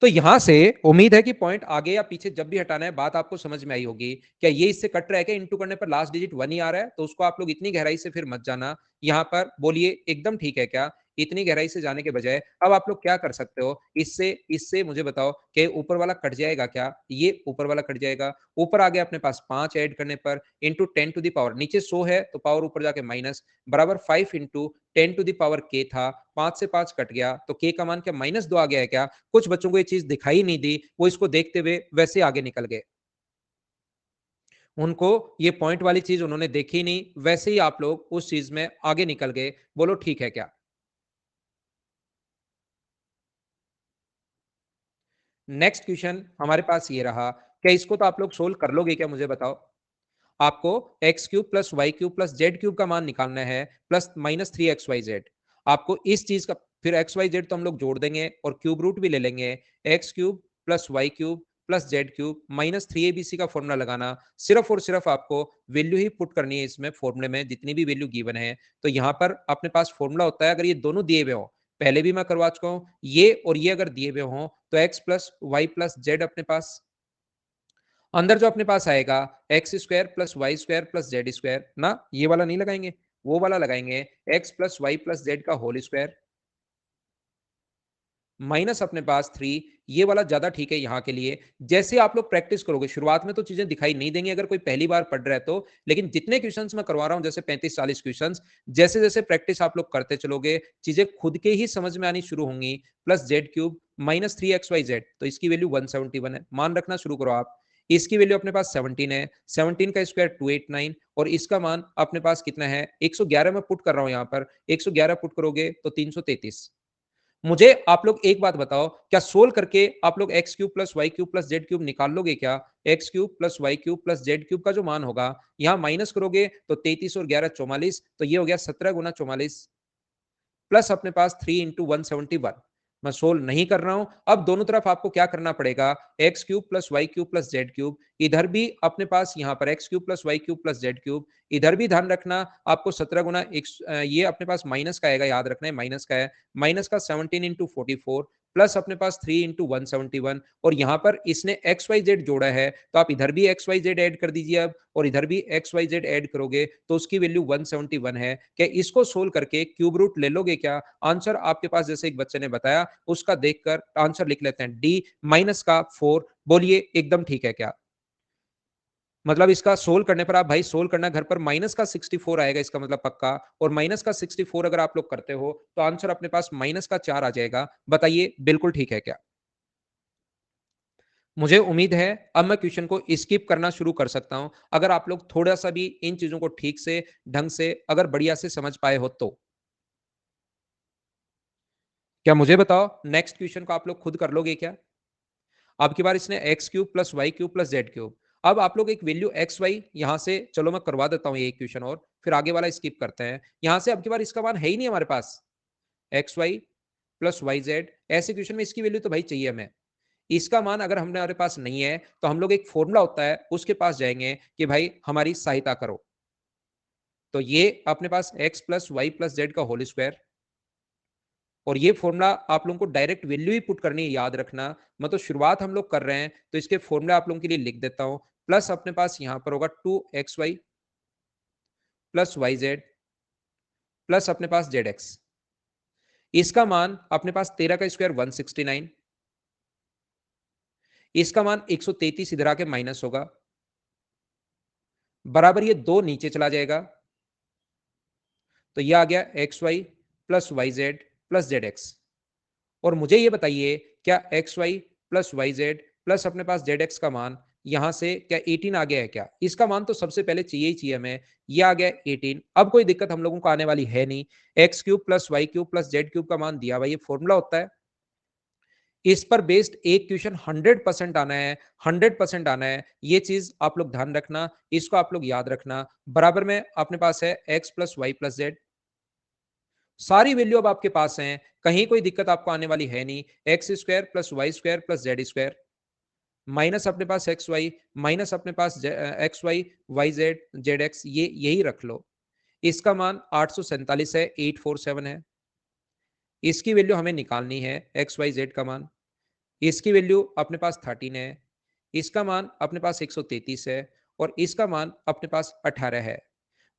S2: तो यहां से उम्मीद है कि पॉइंट आगे या पीछे जब भी हटाना है बात आपको समझ में आई होगी। क्या ये इससे कट रहा है क्या? इंटू करने पर लास्ट डिजिट 1 ही आ रहा है, तो उसको आप लोग इतनी गहराई से फिर मत जाना। यहां पर बोलिए एकदम ठीक है क्या? इतनी गहराई से जाने के बजाय अब आप लोग क्या कर सकते हो, इससे इससे मुझे बताओ कि ऊपर वाला कट जाएगा क्या? ये ऊपर वाला कट जाएगा। ऊपर आ गया अपने पास 5 ऐड करने पर इंटू 10 टू द पावर, नीचे 100 है तो पावर ऊपर जाके माइनस, बराबर 5 into 10 to the power k था। 5 से 5 कट गया तो k का मान क्या -2 आ गया है क्या? कुछ बच्चों को ये चीज़ दिखाई नहीं दी, वो इसको देखते हुए वैसे आगे निकल गए। उनको ये पॉइंट वाली चीज़ उन्होंने देखी नहीं, वैसे ही आप लोग उस चीज़ में आगे निकल गए। बोलो ठीक है क्या? नेक्स्ट क्वेश्चन हमारे पास ये रहा, क्या इसको तो आप लोग सोल्व कर लोगे क्या मुझे बताओ? आपको x cube plus Y cube plus Z cube का मान निकालना है, प्लस माइनस 3xyz। आपको इस चीज का फिर एक्स वाई जेड तो हम लोग जोड़ देंगे और क्यूब रूट भी ले लेंगे। X cube plus Y cube plus Z cube -3abc का फॉर्मूला लगाना। सिर्फ और सिर्फ आपको वैल्यू ही पुट करनी है इसमें, फॉर्मूले में जितनी भी वैल्यू गिवन है। तो यहाँ पर अपने पास फॉर्मूला होता है, अगर ये दोनों दिए हुए हो, पहले भी मैं करवा चुका हूँ, ये और ये अगर दिए हुए हो तो x plus Y plus z अपने पास, अंदर जो अपने पास आएगा x square plus Y square plus Z square ना, ये वाला नहीं लगाएंगे, वो वाला लगाएंगे x plus Y plus Z का होल स्क्वायर माइनस अपने पास 3। ये वाला ज्यादा ठीक है यहाँ के लिए। जैसे आप लोग प्रैक्टिस करोगे, शुरुआत में तो चीजें दिखाई नहीं देंगी अगर कोई पहली बार पढ़ रहा है तो, लेकिन जितने क्वेश्चंस मैं करवा रहा हूँ जैसे 35-40 क्वेश्चंस, जैसे जैसे प्रैक्टिस आप लोग करते चलोगे चीजें खुद के ही समझ में आनी शुरू होंगी। प्लस जेड क्यूब -3xyz, तो इसकी वैल्यू 171 है, मान रखना शुरू करो आप। इसकी वैल्यू अपने पास 17 है, 17 का स्क्वायर 289, और इसका मान अपने पास कितना है 111 में पुट कर रहा हूं यहाँ पर। 111 पुट करोगे तो 333। मुझे आप लोग एक बात बताओ, क्या सोल्व करके आप लोग x cube plus Y cube plus Z cube निकाल लोगे क्या? X cube plus Y cube plus Z cube का जो मान होगा, यहां माइनस करोगे तो 33 और 11 44, तो ये हो गया 17 गुना 44 प्लस अपने पास 3 इंटू 171। मैं सोल्व नहीं कर रहा हूं। अब दोनों तरफ आपको क्या करना पड़ेगा, x cube plus Y cube plus Z cube, इधर भी अपने पास यहां पर x cube plus Y cube plus Z cube, इधर भी ध्यान रखना आपको 17 गुना ये अपने पास माइनस का आएगा, याद रखना है माइनस का है, माइनस का 17 इंटू 44 प्लस अपने पास 3 इंटू 171, और यहां पर इसने एक्स वाई जेड जोड़ा है तो आप इधर भी एक्स वाई जेड ऐड कर दीजिए अब, और इधर भी एक्स वाई जेड ऐड करोगे तो उसकी वैल्यू 171 है। क्या इसको सोल्व करके क्यूब रूट ले लोगे क्या? आंसर आपके पास जैसे एक बच्चे ने बताया उसका देखकर आंसर लिख लेते हैं, डी माइनस का 4। बोलिए एकदम ठीक है क्या? मतलब इसका सोल्व करने पर, आप भाई सोल्व करना घर पर, माइनस का 64 आएगा इसका मतलब पक्का, और माइनस का 64 अगर आप लोग करते हो तो आंसर अपने पास माइनस का 4 आ जाएगा। बताइए बिल्कुल ठीक है क्या? मुझे उम्मीद है अब मैं क्वेश्चन को स्किप करना शुरू कर सकता हूं, अगर आप लोग थोड़ा सा भी इन चीजों को ठीक से ढंग से अगर बढ़िया से समझ पाए हो तो। क्या मुझे बताओ नेक्स्ट क्वेश्चन को आप लोग खुद कर लोगे क्या? अब की बार इसने x cube plus Y cube plus Z cube, अब आप लोग एक वैल्यू एक्स वाई यहां से, चलो मैं करवा देता हूं ये एक क्वेश्चन और फिर आगे वाला स्किप करते हैं। यहां से अब की बार इसका मान है ही नहीं हमारे पास, X Y plus Y Z, ऐसे क्वेश्चन में इसकी वैल्यू तो भाई चाहिए हमें। इसका मान अगर हमारे पास नहीं है तो हम लोग एक फॉर्मूला होता है उसके पास जाएंगे कि भाई हमारी सहायता करो। तो ये अपने पास X plus Y plus Z का होल स्क्वायर, और ये फॉर्मूला आप लोगों को डायरेक्ट वैल्यू ही पुट करनी है, याद रखना। मतलब शुरुआत हम लोग कर रहे हैं तो इसके फॉर्मूला आप लोगों के लिए लिख देता हूं। प्लस अपने पास यहां पर होगा 2xy plus Y z plus अपने पास जेड एक्स, इसका मान अपने पास 13 का स्क्वायर 169, इसका मान 133 इधर आके माइनस होगा, बराबर ये दो नीचे चला जाएगा, तो ये आ गया x Y plus Y z plus z x. और मुझे ये बताइए क्या x Y plus Y z plus अपने पास जेड एक्स का मान यहां से क्या 18 आ गया है क्या? इसका मान तो सबसे पहले चाहिए ही चाहिए हमें, ये आ गया 18। अब कोई दिक्कत हम लोगों को आने वाली है नहीं, x cube plus Y cube plus Z cube का मान दिया हुआ, ये फॉर्मूला होता है। इस पर बेस्ड एक क्वेश्चन 100% आना है, 100% आना है, ये चीज आप लोग ध्यान रखना, इसको आप लोग याद रखना। बराबर में अपने पास है x plus Y plus z, सारी वैल्यू अब आपके पास हैं, कहीं कोई दिक्कत आपको आने वाली है नहीं। X square plus Y square plus Z square minus अपने पास एक्स वाई माइनस अपने पास X Y Y Z Z X, ये यही रख लो। इसका मान 847 है, 847 है। इसकी वैल्यू हमें निकालनी है, एक्स वाई जेड का मान। इसकी वैल्यू अपने पास 13 है, इसका मान अपने पास 133 है, और इसका मान अपने पास 18 है।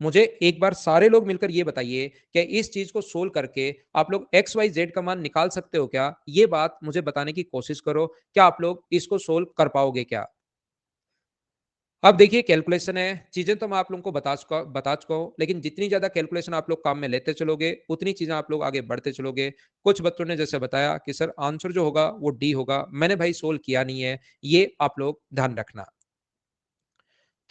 S2: मुझे एक बार सारे लोग मिलकर ये बताइए कि इस चीज को सोल्व करके आप लोग एक्स वाई जेड का मान निकाल सकते हो क्या? ये बात मुझे बताने की कोशिश करो। क्या आप लोग इसको सोल्व कर पाओगे क्या? अब देखिए कैलकुलेशन है, चीजें तो मैं आप लोगों को बता चुका हूँ, लेकिन जितनी ज्यादा कैलकुलेशन आप लोग काम में लेते चलोगे, उतनी चीजें आप लोग आगे बढ़ते चलोगे। कुछ बच्चों ने जैसे बताया कि सर आंसर जो होगा वो डी होगा। मैंने भाई सोल्व किया नहीं है, ये आप लोग ध्यान रखना।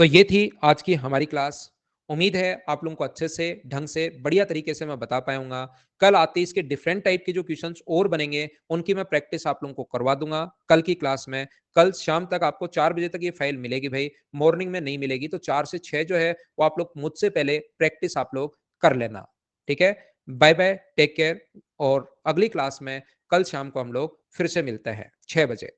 S2: तो ये थी आज की हमारी क्लास। उम्मीद है आप लोगों को अच्छे से, ढंग से, बढ़िया तरीके से मैं बता पाऊंगा। कल आते इसके डिफरेंट टाइप के जो क्वेश्चंस और बनेंगे, उनकी मैं प्रैक्टिस आप लोगों को करवा दूंगा कल की क्लास में। कल शाम तक आपको 4 बजे तक ये फाइल मिलेगी भाई, मॉर्निंग में नहीं मिलेगी। तो 4 से 6 जो है वो आप लोग मुझसे पहले प्रैक्टिस आप लोग कर लेना। ठीक है? Bye bye, take care. और अगली क्लास में कल शाम को हम लोग फिर से मिलते हैं 6 बजे।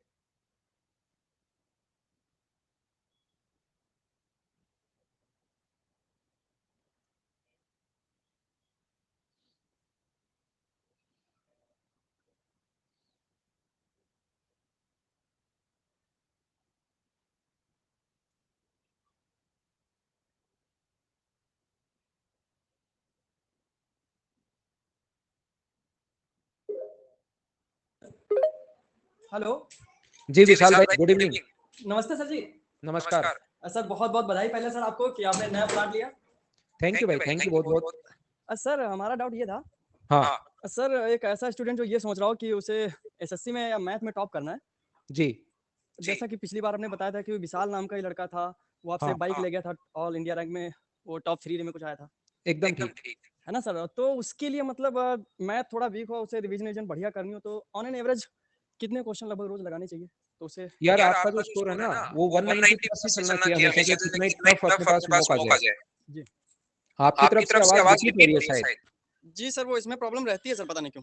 S3: हेलो।
S2: जी
S3: जी
S2: विशाल
S3: विशाल
S2: भाई,
S3: भाई,
S2: गुड
S3: गुड
S2: इवनिंग।
S3: इवनिंग। नमस्ते सर जी।
S2: नमस्कार।
S3: नमस्कार। सर बहुत बहुत बधाई पहले सर आपको कि आपने नया प्लाट लिया।
S2: थैंक यू
S3: थैंक
S2: भाई,
S3: यू भाई,
S2: थैंक यू
S3: थैंक यू
S2: बहुत
S3: बहुत
S2: बहुत।
S3: बहुत। सर हमारा डाउट ये था।
S2: हाँ।
S3: हाँ। सर एक ऐसा स्टूडेंट जो ये सोच रहा हो कि उसे एसएससी में या मैथ में टॉप करना है।
S2: जी।
S3: जैसा कि पिछली बार आपने बताया था कि विशाल नाम का ही लड़का था, वो आपसे
S2: हाँ,
S3: बाइक ले गया था, ऑल इंडिया रैंक में वो टॉप 3 में कुछ आया था।
S2: एकदम
S3: एकदम
S2: ठीक।
S3: ठीक। है ना सर? तो उसके लिए मतलब मैथ थोड़ा वीक हो, उसे रिवीजन बढ़िया करनी हो, तो ऑन एन एवरेज कितने क्वेश्चन लगभग रोज लगाने चाहिए? तो उसे
S2: यार
S3: यार
S2: आपका जो
S3: आपका जो
S2: स्कोर है
S3: स्कोर है
S2: ना,
S3: ना,
S2: वो
S3: वो
S2: 190
S3: 190
S2: प्लस ही
S3: प्लस ही
S2: चलना
S3: चलना
S2: चाहिए
S3: चाहिए
S2: हमेशा,
S3: हमेशा,
S2: कि
S3: से
S2: कितना ही
S3: कितना ही
S2: टफ अपने
S3: टफ
S2: पास
S3: अपने पास
S2: मौका
S3: मौका
S2: जाए।
S3: जाए। जी।
S2: आपकी तरफ
S3: आपकी
S2: से
S3: तरफ से
S2: आवाज
S3: आवाज
S2: रिपीट हो
S3: रिपीट
S2: रही है
S3: हो रही है
S2: शायद।
S3: शायद। जी सर, वो इसमें प्रॉब्लम रहती है सर, पता नहीं क्यों।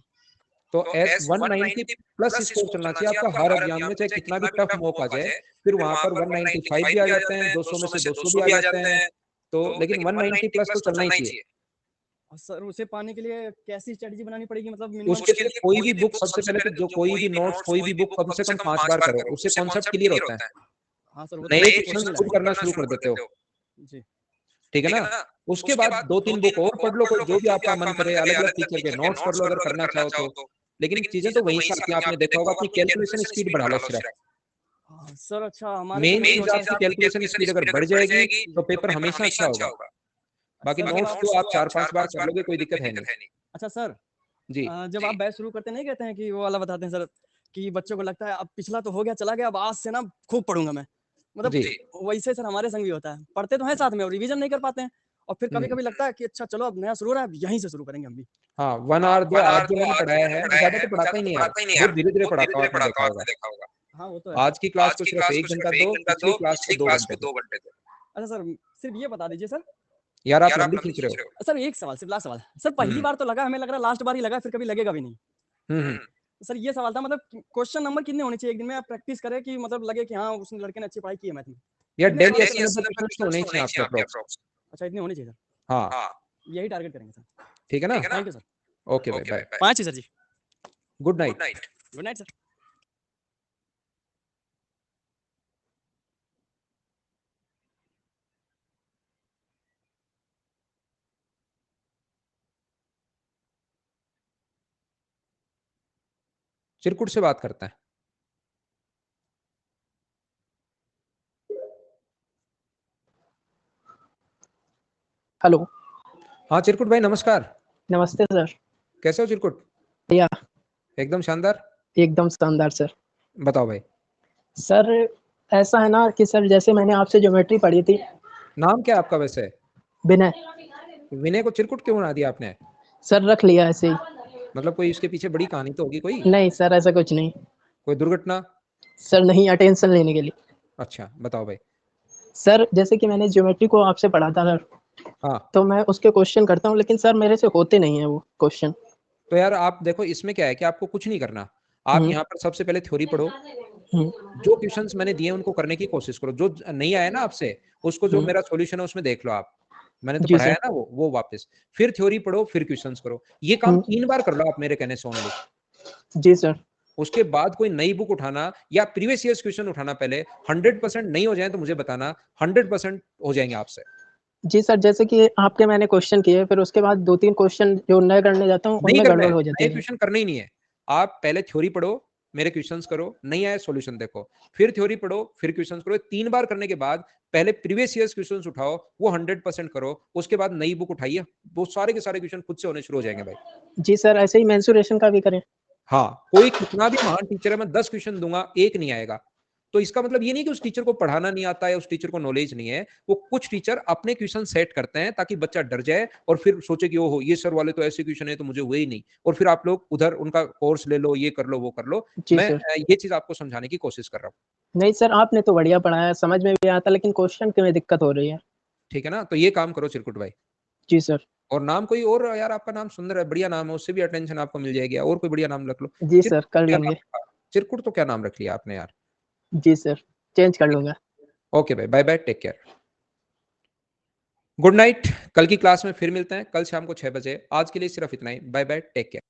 S2: तो
S3: तो
S2: S
S3: S
S2: 190
S3: 190
S2: plus
S3: plus
S2: score
S3: score
S2: चलना
S3: चलना
S2: चाहिए
S3: चाहिए
S2: आपका
S3: आपका
S2: हर
S3: हर
S2: एग्जाम में,
S3: एग्जाम में,
S2: चाहे
S3: चाहे
S2: कितना भी
S3: कितना भी
S2: टफ
S3: टफ
S2: मौका
S3: मौका
S2: जाए।
S3: जाए।
S2: फिर
S3: फिर
S2: वहां
S3: वहां
S2: पर
S3: पर
S2: 195 भी
S3: 195
S2: आ
S3: भी आ
S2: जाते
S3: जाते
S2: हैं,
S3: हैं,
S2: 200 में
S3: 200 में
S2: से
S3: से
S2: 200 भी
S3: 200
S2: आ
S3: भी आ
S2: जाते
S3: जाते
S2: हैं।
S3: हैं।
S2: तो
S3: तो
S2: लेकिन
S3: लेकिन
S2: 190
S3: 190
S2: प्लस तो
S3: प्लस तो
S2: चलना ही
S3: चलना ही
S2: चाहिए।
S3: चाहिए। और सर उसे पाने के लिए कैसी स्ट्रेटजी बनानी पड़ेगी, मतलब मिनिमम?
S2: उसके
S3: उसके
S2: लिए
S3: लिए
S2: कोई
S3: कोई
S2: भी
S3: भी
S2: बुक,
S3: बुक
S2: सबसे
S3: सबसे
S2: पहले तो
S3: पहले तो
S2: जो
S3: जो
S2: कोई
S3: कोई
S2: भी
S3: भी
S2: नोट्स,
S3: नोट्स,
S2: कोई
S3: कोई
S2: भी
S3: भी
S2: बुक
S3: बुक
S2: कम
S3: कम
S2: से
S3: से
S2: कम
S3: कम
S2: 5
S3: 5
S2: बार
S3: बार
S2: करो,
S3: करो,
S2: उससे
S3: उससे
S2: कॉन्सेप्ट
S3: कॉन्सेप्ट
S2: क्लियर
S3: क्लियर
S2: होता है।
S3: होता है। हाँ सर, वो तो
S2: नए
S3: नए
S2: क्वेश्चंस
S3: क्वेश्चंस
S2: खुद
S3: खुद
S2: करना
S3: करना
S2: शुरू
S3: शुरू
S2: कर
S3: कर
S2: देते हो।
S3: देते हो। जी।
S2: ठीक है
S3: ठीक
S2: ना?
S3: है ना?
S2: उसके
S3: उसके
S2: बाद
S3: बाद
S2: 2-3 बुक
S3: 2-3
S2: और
S3: बुक
S2: पढ़
S3: और
S2: लो,
S3: पढ़ लो,
S2: जो भी
S3: जो भी
S2: आपका मन
S3: आपका मन
S2: करे,
S3: करे,
S2: अलग-अलग
S3: अलग-अलग
S2: टीचर के
S3: टीचर के
S2: नोट्स पढ़
S3: नोट्स
S2: लो
S3: पढ़
S2: अगर
S3: लो अगर
S2: करना
S3: करना
S2: चाहो
S3: चाहो
S2: तो।
S3: तो।
S2: लेकिन
S3: लेकिन
S2: चीजें
S3: चीज़ें
S2: तो
S3: तो
S2: वहीं
S3: वहीं
S2: से
S3: से
S2: आती हैं,
S3: आती हैं,
S2: आपने
S3: आपने
S2: देखा
S3: देखा
S2: होगा
S3: होगा
S2: अपनी
S3: अपनी
S2: कैलकुलेशन
S3: कैलकुलेशन
S2: स्पीड
S3: स्पीड
S2: बढ़ा लो
S3: बढ़ा लो
S2: सिर्फ।
S3: सिर्फ। हाँ, सर अच्छा हमारे
S2: मेन
S3: संग भी
S2: चीज
S3: सोचा
S2: आपकी
S3: आपकी
S2: कैलकुलेशन
S3: कैलकुलेशन
S2: स्पीड अगर
S3: स्पीड
S2: बढ़
S3: अगर बढ़
S2: जाएगी,
S3: जाएगी,
S2: तो
S3: तो
S2: पेपर
S3: पेपर
S2: हमेशा
S3: हमेशा
S2: अच्छा
S3: अच्छा
S2: होगा।
S3: होगा।
S2: बाकी
S3: सर
S2: नोट्स तो
S3: नोट्स
S2: आप
S3: तो आप
S2: 4-5 बार
S3: 4-5
S2: कर
S3: बार
S2: लोगे,
S3: कर
S2: कोई
S3: लोगे, कोई
S2: दिक्कत है नहीं।
S3: दिक्कत है नहीं। अच्छा सर,
S2: जी।
S3: जब आप बैच शुरू करते नहीं कहते हैं कि वो वाला बताते हैं सर कि बच्चों को लगता है अब पिछला तो हो गया चला गया, अब आज से ना खूब पढ़ूंगा मैं, मतलब
S2: जी।
S3: जी। वैसे सर हमारे संग भी होता है, पढ़ते तो हैं साथ में और रिवीजन नहीं कर पाते हैं, और फिर कभी
S2: हम्म।
S3: कभी लगता है कि अच्छा चलो अब नया शुरू हो रहा है, अब यहीं से शुरू करेंगे हम भी।
S2: हाँ, 1
S3: हाँ,
S2: आवर 2
S3: वन
S2: आज
S3: आवर
S2: जो
S3: दो
S2: मैंने
S3: आज जो
S2: पढ़ाया
S3: मैंने
S2: है, मैं
S3: पढ़ाया
S2: ज्यादा
S3: है,
S2: तो
S3: मैं
S2: पढ़ाता
S3: ज्यादा
S2: ही
S3: तो
S2: नहीं यार।
S3: पढ़ाता ही नहीं
S2: बहुत
S3: यार,
S2: धीरे-धीरे
S3: बहुत धीरे
S2: पढ़ाता हूँ,
S3: धीरे
S2: आपने
S3: पढ़ाता
S2: देखा
S3: हूँ,
S2: होगा।
S3: आपने देखा होगा। हाँ वो तो है।
S2: आज की क्लास
S3: आज
S2: को
S3: की
S2: सिर्फ
S3: क्लास
S2: 1
S3: को सिर्फ
S2: घंटा
S3: 1
S2: दो,
S3: घंटा
S2: पिछली
S3: दो,
S2: क्लास को
S3: पिछली
S2: 2
S3: क्लास
S2: घंटे
S3: को
S2: दो।
S3: 2 घंटे दो। अच्छा सर, सिर्फ ये बता दीजिए सर।
S2: यार आप
S3: यार आप
S2: लंबी
S3: लंबी
S2: खींच रहे
S3: खींच
S2: हो।
S3: रहे हो। सर एक सवाल, सिर्फ लास्ट सवाल सर, पहली
S2: हुँ,
S3: बार तो लगा, हमें लग रहा है लास्ट बार ही लगा, फिर कभी लगेगा भी नहीं।
S2: हुँ, हुँ।
S3: हम्म। सर ये सवाल था, मतलब क्वेश्चन नंबर कितने होने चाहिए एक दिन में, आप प्रैक्टिस करें कि मतलब लगे कि हाँ उस लड़के ने अच्छी पढ़ाई की है मैथ में?
S2: यार
S3: कितने
S2: डेली
S3: सवाल?
S2: 80
S3: डेली
S2: 90
S3: 80 90
S2: क्वेश्चंस तो होने
S3: क्वेश्चन
S2: ही
S3: तो होने
S2: चाहिए
S3: ही
S2: आपके
S3: चाहिए आपके
S2: अप्रॉक्स।
S3: अप्रोक्स। अच्छा इतने होने चाहिए सर।
S2: हाँ,
S3: हाँ। यही टारगेट करेंगे सर।
S2: ठीक है ना?
S3: ठीक है ना? Thank you sir.
S2: ओके भाई,
S3: ओके
S2: बाय।
S3: भाई, बाय। 5 ही sir ji.
S2: Good
S3: good
S2: night.
S3: Night. Good night sir.
S2: चिरकुट से बात करते हैं।
S4: हेलो।
S2: हाँ, चिरकुट भाई नमस्कार।
S4: नमस्ते सर।
S2: कैसे हो चिरकुट?
S4: बढ़िया।
S2: एकदम शानदार।
S4: एकदम शानदार सर।
S2: बताओ भाई।
S4: सर ऐसा है ना कि सर जैसे मैंने आपसे ज्योमेट्री पढ़ी थी।
S2: नाम क्या है आपका वैसे?
S4: विनय।
S2: विनय को चिरकुट क्यों बना दिया आपने?
S4: सर रख लिया ऐसे ही।
S2: मतलब कोई इसके पीछे बड़ी कहानी तो होगी कोई?
S4: नहीं सर ऐसा कुछ नहीं।
S2: कोई दुर्घटना?
S4: सर नहीं, अटेंशन लेने के लिए।
S2: अच्छा, बताओ भाई।
S4: सर जैसे कि मैंने ज्योमेट्री को आपसे पढ़ा था सर,
S2: हाँ,
S4: तो मैं उसके क्वेश्चन करता हूँ, लेकिन सर मेरे से होते नहीं है वो क्वेश्चन।
S2: तो यार आप देखो, इसमें क्या है कि आपको कुछ नहीं करना। आप
S4: हम्म।
S2: यहाँ पर सबसे पहले थ्योरी पढ़ो।
S4: हम्म।
S2: जो क्वेश्चंस मैंने दिए उनको करने की कोशिश करो। जो नहीं आया ना आपसे, उसको जो
S4: हम्म।
S2: मेरा सॉल्यूशन है उसमें देख लो आप। मैंने तो
S4: जी
S2: पढ़ाया
S4: सर।
S2: ना वो वापस। फिर थ्योरी पढ़ो, फिर क्वेश्चंस करो। ये काम
S4: हम्म।
S2: 3 बार कर लो आप मेरे कहने से ओनली।
S4: जी सर।
S2: उसके बाद कोई नई बुक उठाना या प्रीवियस ईयर्स क्वेश्चन उठाना पहले। 100% नहीं हो जाए तो मुझे बताना, 100% हो जाएंगे आपसे।
S4: जी सर, जैसे कि आपके मैंने क्वेश्चन किए, फिर उसके बाद 2-3 क्वेश्चन जो नए करने जाता हूँ,
S2: नहीं
S4: उनमें
S2: करना है,
S4: गड़बड़ हो जाती
S2: नए
S4: है।
S2: क्वेश्चन करने ही नहीं है। आप पहले थ्योरी पढ़ो, मेरे क्वेश्चन्स करो, नहीं आए सॉल्यूशन देखो, फिर थ्योरी पढ़ो, फिर क्वेश्चन्स करो। 3 बार करने के बाद पहले प्रीवियस ईयर्स क्वेश्चन्स उठाओ, वो 100% करो, उसके बाद नई बुक उठाइए, वो सारे के सारे क्वेश्चन खुद से होने शुरू हो जाएँगे भाई।
S4: जी सर, ऐसे ही मेंसुरेशन का भी करें?
S2: हाँ, कोई कितना भी महान टीचर है, मैं 10 क्वेश्चन दूँगा, 1 नहीं आएगा। तो इसका मतलब ये नहीं कि उस टीचर को पढ़ाना नहीं आता है, उस टीचर को नॉलेज नहीं है। वो कुछ टीचर अपने क्वेश्चन सेट करते हैं ताकि बच्चा डर जाए और फिर सोचे कि ओहो! ये सर वाले तो ऐसे क्वेश्चन है तो मुझे हुए ही नहीं। और फिर आप लोग उधर उनका कोर्स ले लो, ये कर लो, वो कर लो।
S4: जी
S2: मैं
S4: सर।
S2: ये चीज़ आपको समझाने की कोशिश कर रहा हूँ।
S4: नहीं सर, आपने तो बढ़िया पढ़ाया, समझ में भी आता, लेकिन क्वेश्चन की में दिक्कत हो रही है।
S2: ठीक है ना? तो ये काम करो चिरकुट भाई।
S4: जी सर।
S2: और नाम कोई और यार आपका नाम सुंदर है, बढ़िया नाम है, उससे भी अटेंशन आपको मिल जाएगी और कोई बढ़िया नाम रख लो।
S4: जी सर,
S2: चिरकुट
S4: कर
S2: क्या नाम
S4: लेंगे।
S2: रखा? चिरकुट तो क्या नाम रख लिया आपने यार?
S4: जी सर, चेंज कर लूँगा।
S2: ओके भाई, bye bye, take care. Good night, कल की क्लास में फिर मिलते हैं, कल शाम को 6 बजे। आज के लिए सिर्फ इतना ही। Bye-bye, take care.